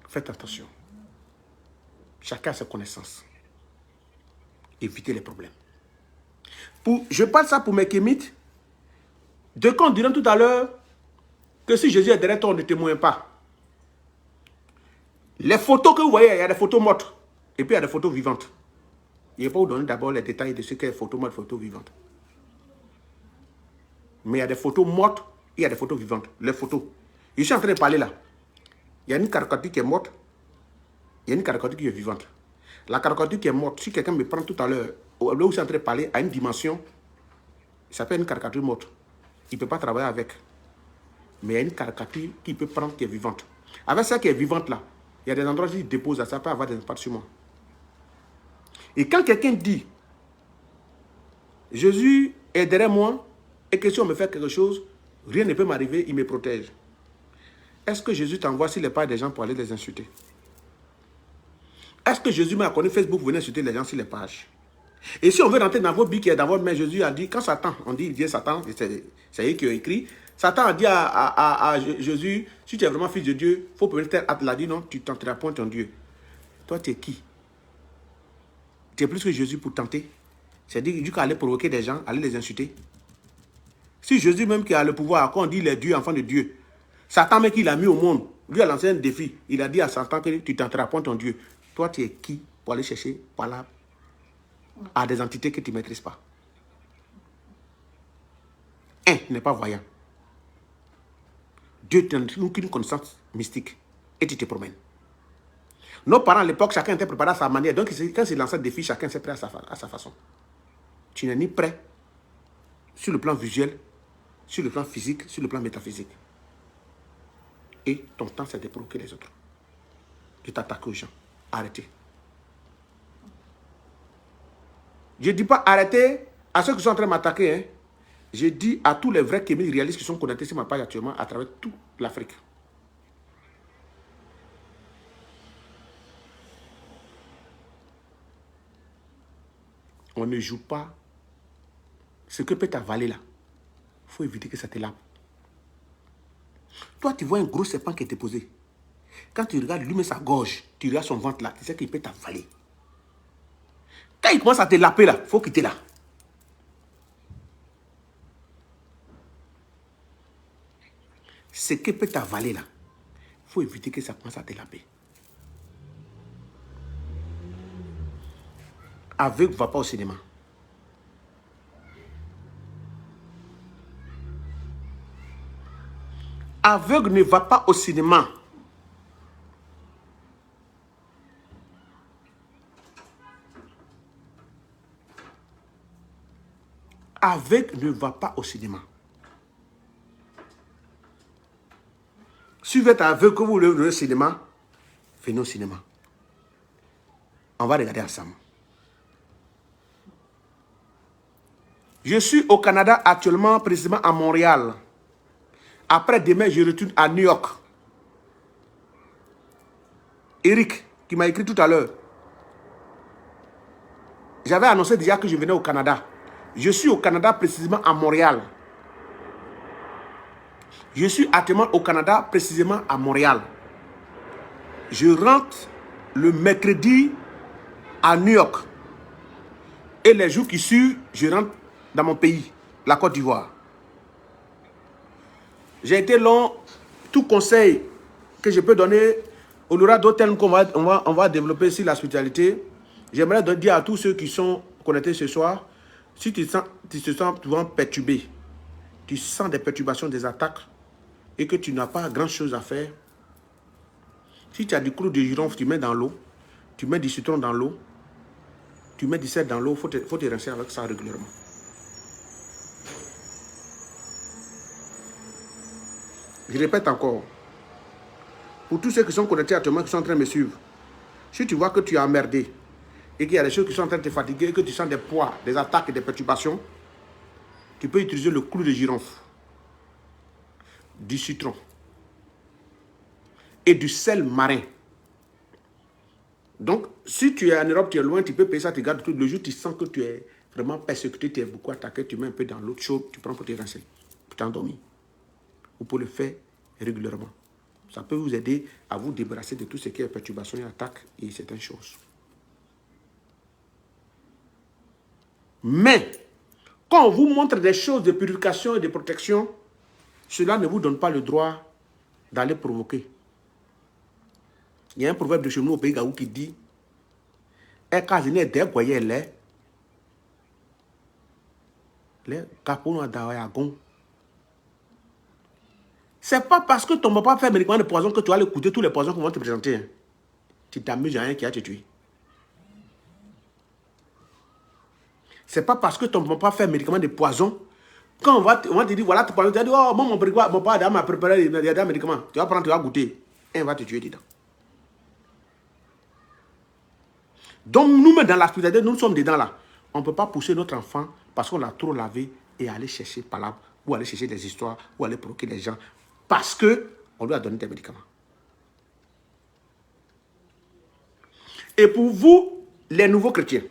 Faites attention. Chacun a ses connaissances. Évitez les problèmes. Je parle ça pour mes kémites. De quand on dirait tout à l'heure que si Jésus est derrière toi, on ne témoigne pas. Les photos que vous voyez, il y a des photos mortes. Et puis il y a des photos vivantes. Je ne vais pas vous donner d'abord les détails de ce qu'est photo morte, photo vivante. Mais il y a des photos mortes et il y a des photos vivantes. Les photos. Je suis en train de parler là. Il y a une caricature qui est morte. Il y a une caricature qui est vivante. La caricature qui est morte, si quelqu'un me prend tout à l'heure, là où je suis en train de parler, à une dimension, ça s'appelle une caricature morte. Il ne peut pas travailler avec. Mais il y a une caricature qu'il peut prendre qui est vivante. Avec ça qui est vivante là, il y a des endroits où il dépose, ça peut avoir des impacts sur moi. Et quand quelqu'un dit, Jésus est derrière moi, et que si on me fait quelque chose, rien ne peut m'arriver, il me protège. Est-ce que Jésus t'envoie s'il n'est pas des gens pour aller les insulter? Est-ce que Jésus m'a connu Facebook, vous venez insulter les gens sur les pages? Et si on veut rentrer dans vos billes qui est dans votre main, Jésus a dit, quand Satan, on dit, il vient Satan, c'est eux qui ont écrit, Satan a dit à Jésus, si tu es vraiment fils de Dieu, il faut peut-être, il a dit non, tu tenteras point ton Dieu. Toi, tu es qui? Tu es plus que Jésus pour tenter. C'est-à-dire Dieu qui allait provoquer des gens, aller les insulter. Si Jésus même qui a le pouvoir, quand on dit les dieux, enfants de Dieu, Satan même qui l'a mis au monde, lui a lancé un défi. Il a dit à Satan que tu tenteras point ton Dieu. Toi, tu es qui pour aller chercher par là à des entités que tu ne maîtrises pas? Un n'est pas voyant. Dieu ne donne aucune connaissance mystique. Et tu te promènes. Nos parents à l'époque, chacun était préparé à sa manière. Donc, quand ils lançaient des défis, chacun s'est prêt à sa façon. Tu n'es ni prêt sur le plan visuel, sur le plan physique, sur le plan métaphysique. Et ton temps, c'est de provoquer les autres. De t'attaquer aux gens. Arrêtez. Je ne dis pas arrêtez à ceux qui sont en train de m'attaquer. Hein. Je dis à tous les vrais kémis réalistes qui sont connectés sur ma page actuellement à travers toute l'Afrique. On ne joue pas. Ce que peut t'avaler là, il faut éviter que ça te lave. Toi, tu vois un gros serpent qui est déposé. Quand tu regardes lui met sa gorge, tu regardes son ventre là, tu sais qu'il peut t'avaler. Quand il commence à te laper là, il faut quitter là. Ce qui peut t'avaler là, il faut éviter que ça commence à te laper. Aveugle ne va pas au cinéma. Aveugle ne va pas au cinéma. Aveugle ne va pas au cinéma. Si vous êtes aveugle, que vous voulez au cinéma, venez au cinéma. On va regarder ensemble. Je suis au Canada actuellement, précisément à Montréal. Après demain, je retourne à New York. Eric, qui m'a écrit tout à l'heure. J'avais annoncé déjà que je venais au Canada. Je suis au Canada, précisément à Montréal. Je suis actuellement au Canada, précisément à Montréal. Je rentre le mercredi à New York. Et les jours qui suivent, je rentre dans mon pays, la Côte d'Ivoire. J'ai été long. Tout conseil que je peux donner, on aura d'autres thèmes qu'on va développer sur la spiritualité. J'aimerais dire à tous ceux qui sont connectés ce soir, si tu te sens souvent perturbé, tu sens des perturbations, des attaques, et que tu n'as pas grand-chose à faire, si tu as du clou de girofle, tu mets dans l'eau, tu mets du citron dans l'eau, tu mets du sel dans l'eau, il faut te rincer avec ça régulièrement. Je répète encore, pour tous ceux qui sont connectés actuellement, qui sont en train de me suivre, si tu vois que tu es emmerdé et qu'il y a des choses qui sont en train de te fatiguer, et que tu sens des poids, des attaques et des perturbations, tu peux utiliser le clou de girofle, du citron et du sel marin. Donc, si tu es en Europe, tu es loin, tu peux payer ça, tu gardes tout. Le jour tu sens que tu es vraiment persécuté, tu es beaucoup attaqué, tu mets un peu dans l'eau chaude, tu prends pour te rincer, pour t'endormir. Vous pouvez le faire régulièrement. Ça peut vous aider à vous débarrasser de tout ce qui est perturbation et attaque et certaines choses. Mais, quand on vous montre des choses de purification et de protection, cela ne vous donne pas le droit d'aller provoquer. Il y a un proverbe de chez nous au pays Gaou qui dit « C'est pas parce que ton papa fait médicament de poison que tu vas écouter tous les poisons qu'on va te présenter. Tu t'amuses à rien qui va te tuer. C'est pas parce que ton papa fait médicament de poison, quand on va te dire, voilà, tu vas te dire, oh, mon papa m'a préparé des médicaments. Tu vas prendre, tu vas goûter. Et on va te tuer dedans. Donc, nous, dans la spiritualité, nous sommes dedans là. On ne peut pas pousser notre enfant parce qu'on l'a trop lavé et aller chercher par là, ou aller chercher des histoires, ou aller provoquer les gens, parce qu'on lui a donné des médicaments. Et pour vous, les nouveaux chrétiens,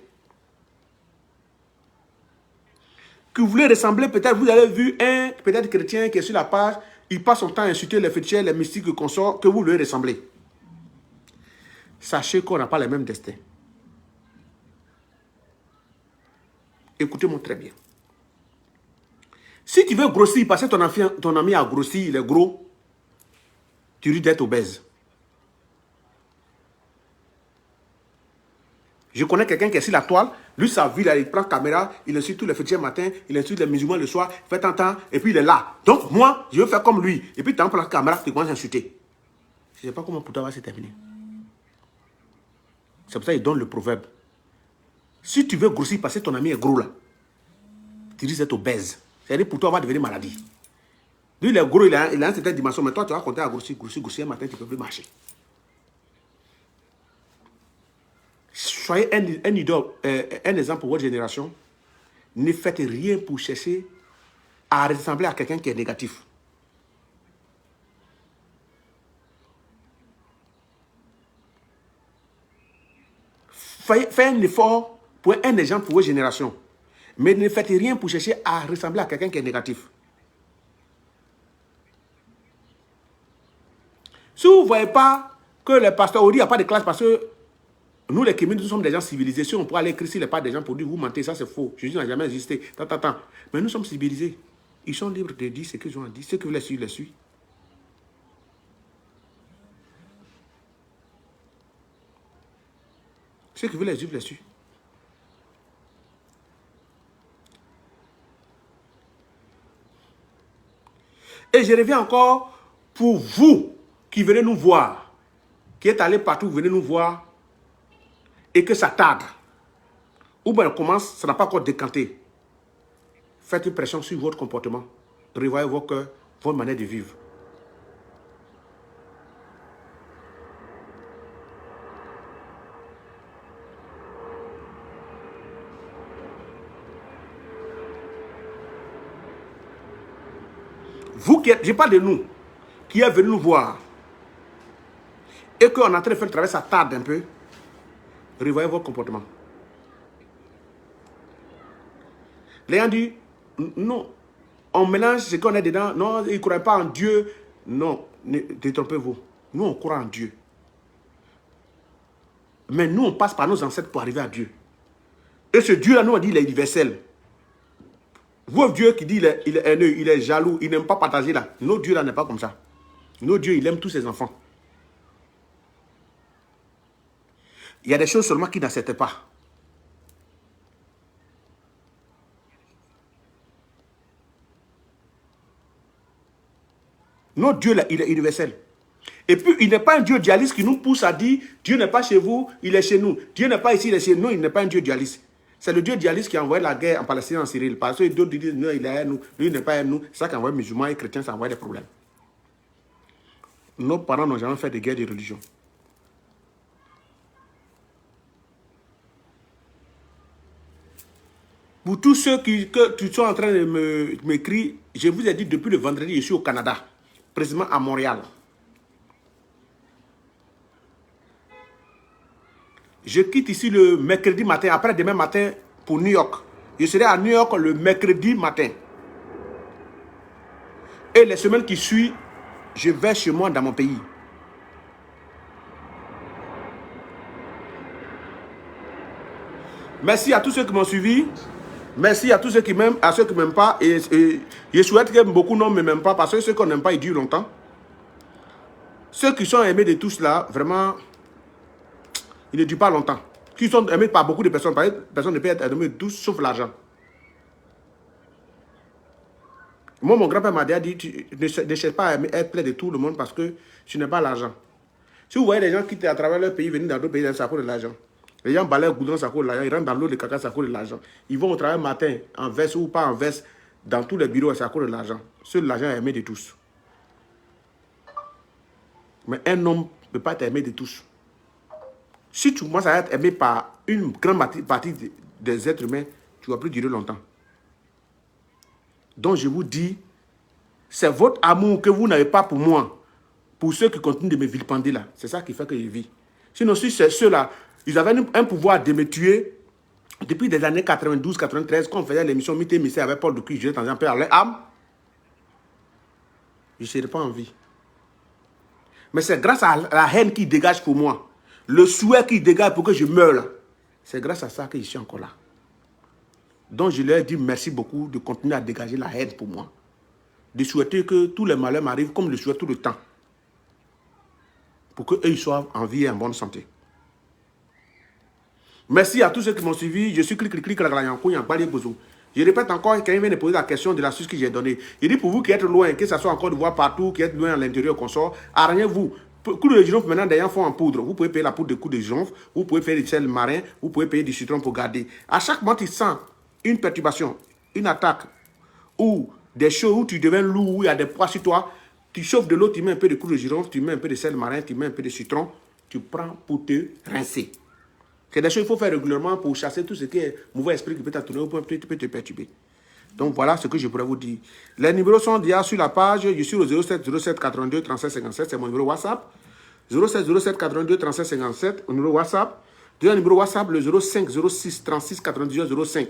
que vous voulez ressembler, peut-être vous avez vu un peut-être chrétien qui est sur la page, il passe son temps à insulter les féticheurs, les mystiques, les consorts, que vous voulez ressembler. sachez qu'on n'a pas les mêmes destins. Écoutez-moi très bien. Si tu veux grossir, parce que ton ami a grossi, il est gros, tu risques d'être obèse. Je connais quelqu'un qui est sur la toile, lui, sa vie, là, il prend la caméra, il insulte tous les chrétiens matin, il insulte les musulmans le soir, il fait tant, et puis il est là. Donc, moi, je veux faire comme lui. Et puis, tu prends la caméra, tu commences à insulter. Je ne sais pas comment pour toi va se terminer. C'est pour ça qu'il donne le proverbe. Si tu veux grossir parce que ton ami est gros là, tu risques d'être obèse. C'est-à-dire pour toi, on va devenir maladie. Lui, il est gros, il a une certaine dimension, mais toi, tu vas compter à grossir, un matin, tu ne peux plus marcher. Soyez un idole, un exemple pour votre génération. Ne faites rien pour chercher à ressembler à quelqu'un qui est négatif. Faites un effort pour un exemple pour votre génération. Mais ne faites rien pour chercher à ressembler à quelqu'un qui est négatif. Si vous ne voyez pas que les pasteurs, on dit qu'il n'y a pas de classe parce que nous, les Kémis, nous sommes des gens civilisés. Si on peut aller écrire s'il n'y a pas des gens pour dire vous mentez, ça c'est faux. Jésus n'a jamais existé. Mais nous sommes civilisés. Ils sont libres de dire ce qu'ils ont à dire. Ceux qui veulent les suivre, les suivent. Ceux qui veulent les suivre, les suivent. Et je reviens encore pour vous qui venez nous voir, qui êtes allés partout, venez nous voir, et que ça tarde. Ou bien on commence, ça n'a pas encore décanté. Faites une pression sur votre comportement. Revoyez vos cœurs, votre manière de vivre. Vous qui êtes, je parle de nous, qui êtes venus nous voir, et qu'on est en train de faire le travail, ça tarde un peu, revoyez votre comportement. Les gens disent, non, on mélange ce qu'on est dedans, non, ils ne croient pas en Dieu. Non, détrompez-vous. Nous, on croit en Dieu. Mais nous, on passe par nos ancêtres pour arriver à Dieu. Et ce Dieu-là, nous, on dit, il est universel. Votre Dieu qui dit, il est haineux, il est jaloux, il n'aime pas partager là. Notre Dieu là n'est pas comme ça. Notre Dieu, il aime tous ses enfants. Il y a des choses seulement qu'il n'accepte pas. Notre Dieu là, il est universel. Et puis, il n'est pas un Dieu dualiste qui nous pousse à dire, Dieu n'est pas chez vous, il est chez nous. Dieu n'est pas ici, il est chez nous. Non, il n'est pas un Dieu dualiste. C'est le Dieu dualiste qui a envoyé la guerre en Palestine, en Syrie. Parce que d'autres disent, non, il est à nous, lui, il n'est pas à nous. C'est ça qui a envoyé les musulmans et les chrétiens, ça envoie des problèmes. Nos parents n'ont jamais fait de guerre de religion. Pour tous ceux qui sont en train de m'écrire, je vous ai dit depuis le vendredi, je suis au Canada, précisément à Montréal. Je quitte ici le mercredi matin, après demain matin pour New York. Je serai à New York le mercredi matin. Et les semaines qui suivent, je vais chez moi dans mon pays. Merci à tous ceux qui m'ont suivi. Merci à tous ceux qui m'aiment, à ceux qui ne m'aiment pas. Et je souhaite que beaucoup ne m'aiment pas parce que ceux qu'on n'aime pas, ils durent longtemps. Ceux qui sont aimés de tous là, vraiment, ils ne durent pas longtemps. Qui sont aimés par beaucoup de personnes, personne ne peut être aimé de tous sauf l'argent. Moi, mon grand-père m'a dit, ne cherche pas à être plein de tout le monde parce que tu n'as pas l'argent. Si vous voyez des gens quitter à travers leur pays, venir dans d'autres pays, ça coûte de l'argent. Les gens balayent le goudron, ça coûte de l'argent. Ils rentrent dans l'eau de caca, ça coûte de l'argent. Ils vont au travail matin, en veste ou pas en veste, dans tous les bureaux, ça coûte de l'argent. Seul l'argent est aimé de tous. Mais un homme ne peut pas être aimé de tous. Si tu commences à être aimé par une grande partie des êtres humains, tu ne vas plus durer longtemps. Donc je vous dis, c'est votre amour que vous n'avez pas pour moi, pour ceux qui continuent de me vilipender là. C'est ça qui fait que je vis. Sinon, si c'est ceux-là, ils avaient un pouvoir de me tuer depuis les années 92-93, quand on faisait l'émission Mité Missé avec Paul Ducuy, je disais en paix à leur âme. Je ne serais pas en vie. Mais c'est grâce à la haine qu'ils dégagent pour moi. Le souhait qui dégage pour que je meure là, c'est grâce à ça que je suis encore là. Donc je leur dis merci beaucoup de continuer à dégager la haine pour moi. De souhaiter que tous les malheurs m'arrivent comme je le souhaite tout le temps. Pour qu'eux soient en vie et en bonne santé. Merci à tous ceux qui m'ont suivi. Je suis clic. Je répète encore, quand il vient de poser la question de l'astuce que j'ai donnée. Il dit pour vous qui êtes loin, que ce soit en Côte d'Ivoire partout, qui êtes loin à l'intérieur, qu'on sort, arrangez-vous. Coup de girofle, maintenant, d'ailleurs, font en poudre. Vous pouvez payer la poudre de coup de girofle, vous pouvez payer du sel marin, vous pouvez payer du citron pour garder. À chaque moment, tu sens une perturbation, une attaque, ou des choses où tu deviens lourd, où il y a des poids sur toi, tu chauffes de l'eau, tu mets un peu de coup de girofle, tu mets un peu de sel marin, tu mets un peu de citron, tu prends pour te rincer. C'est des choses qu'il faut faire régulièrement pour chasser tout ce qui est mauvais esprit qui peut t'attourner ou peut te perturber. Donc voilà ce que je pourrais vous dire. Les numéros sont déjà sur la page. Je suis au 07 82 37 57, c'est mon numéro WhatsApp. 07 82 37 57, au numéro WhatsApp. Deuxième numéro WhatsApp, le 05 06 36 98 05.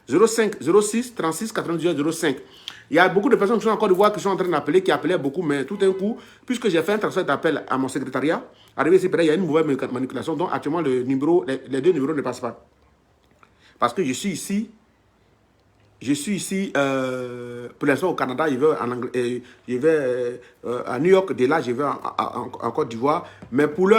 05 06 36 98 05. Il y a beaucoup de personnes qui sont en Côte d'Ivoire qui sont en train d'appeler, qui appelaient beaucoup, mais tout d'un coup, puisque j'ai fait un transfert d'appel à mon secrétariat, arrivé ici, il y a une mauvaise manipulation, donc actuellement les deux numéros ne passent pas. Parce que je suis ici, pour l'instant au Canada, je vais à New York, de là je vais en Côte d'Ivoire, mais pour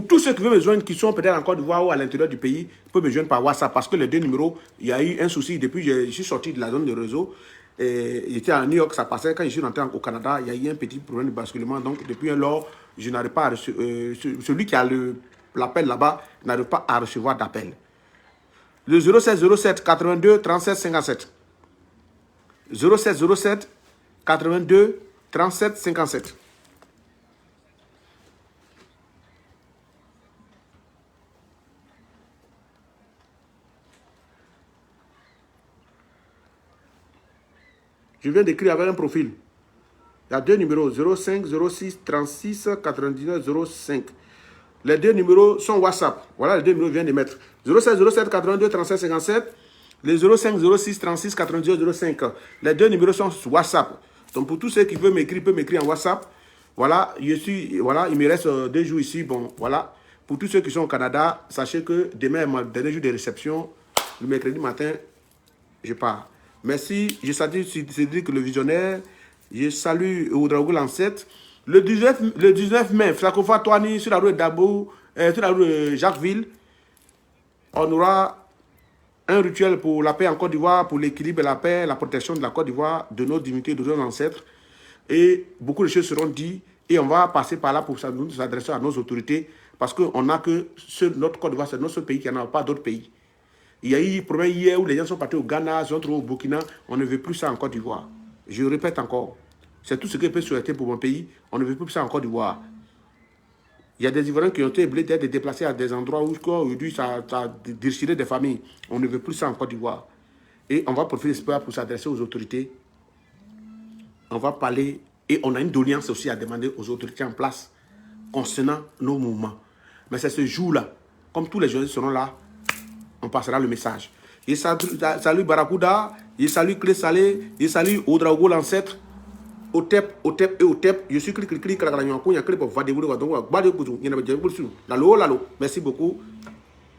tous ceux qui veulent me joindre, qui sont peut-être en Côte d'Ivoire ou à l'intérieur du pays, ils peuvent me joindre par WhatsApp, parce que les deux numéros, il y a eu un souci, depuis que je suis sorti de la zone de réseau. J'étais à New York, ça passait. Quand je suis rentré au Canada, il y a eu un petit problème de basculement. Donc, depuis lors, je n'arrive pas à celui qui a l'appel là-bas n'arrive pas à recevoir d'appel. Le 07 82 37 57. 07 82 37 57. Je viens d'écrire avec un profil. Il y a deux numéros, 05 06 36 99 05. Les deux numéros sont WhatsApp. Voilà les deux numéros que je viens de mettre. 07 82 37 57. Les 05 06 36 99 05. Les deux numéros sont WhatsApp. Donc pour tous ceux qui veulent m'écrire, peuvent m'écrire en WhatsApp. Voilà, il me reste 2 jours ici. Bon, voilà. Pour tous ceux qui sont au Canada, sachez que demain est mon dernier jour de réception. Le mercredi matin, je pars. Merci. Je salue Cédric le visionnaire. Je salue Oudraogo Lancette. Le 19 mai, Flakofa Toani, sur la rue d'Abo, sur la rue Jacquesville, on aura un rituel pour la paix en Côte d'Ivoire, pour l'équilibre et la paix, la protection de la Côte d'Ivoire, de nos divinités, de nos ancêtres. Et beaucoup de choses seront dites. Et on va passer par là pour nous adresser à nos autorités. Parce qu'on n'a que notre Côte d'Ivoire, c'est notre seul pays qui n'en a pas d'autres pays. Il y a eu un problème hier où les gens sont partis au Ghana, ils sont trouvés au Burkina. On ne veut plus ça en Côte d'Ivoire. Je répète encore. C'est tout ce que je peux souhaiter pour mon pays. On ne veut plus ça en Côte d'Ivoire. Il y a des Ivoiriens qui ont été obligés d'être déplacés à des endroits où aujourd'hui ça a déchiré des familles. On ne veut plus ça en Côte d'Ivoire. Et on va profiter de l'espoir pour s'adresser aux autorités. On va parler et on a une doléance aussi à demander aux autorités en place concernant nos mouvements. Mais c'est ce jour-là, comme tous les journalistes seront là, on passera le message. Je salue Barracuda, je salue Clé Salé, je salue Oudraogo l'ancêtre, Otep, je suis clic, merci beaucoup.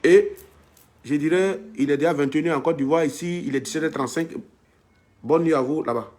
Et je dirais, il est déjà 21h en Côte d'Ivoire, ici, il est 17h35. Bonne nuit à vous là-bas.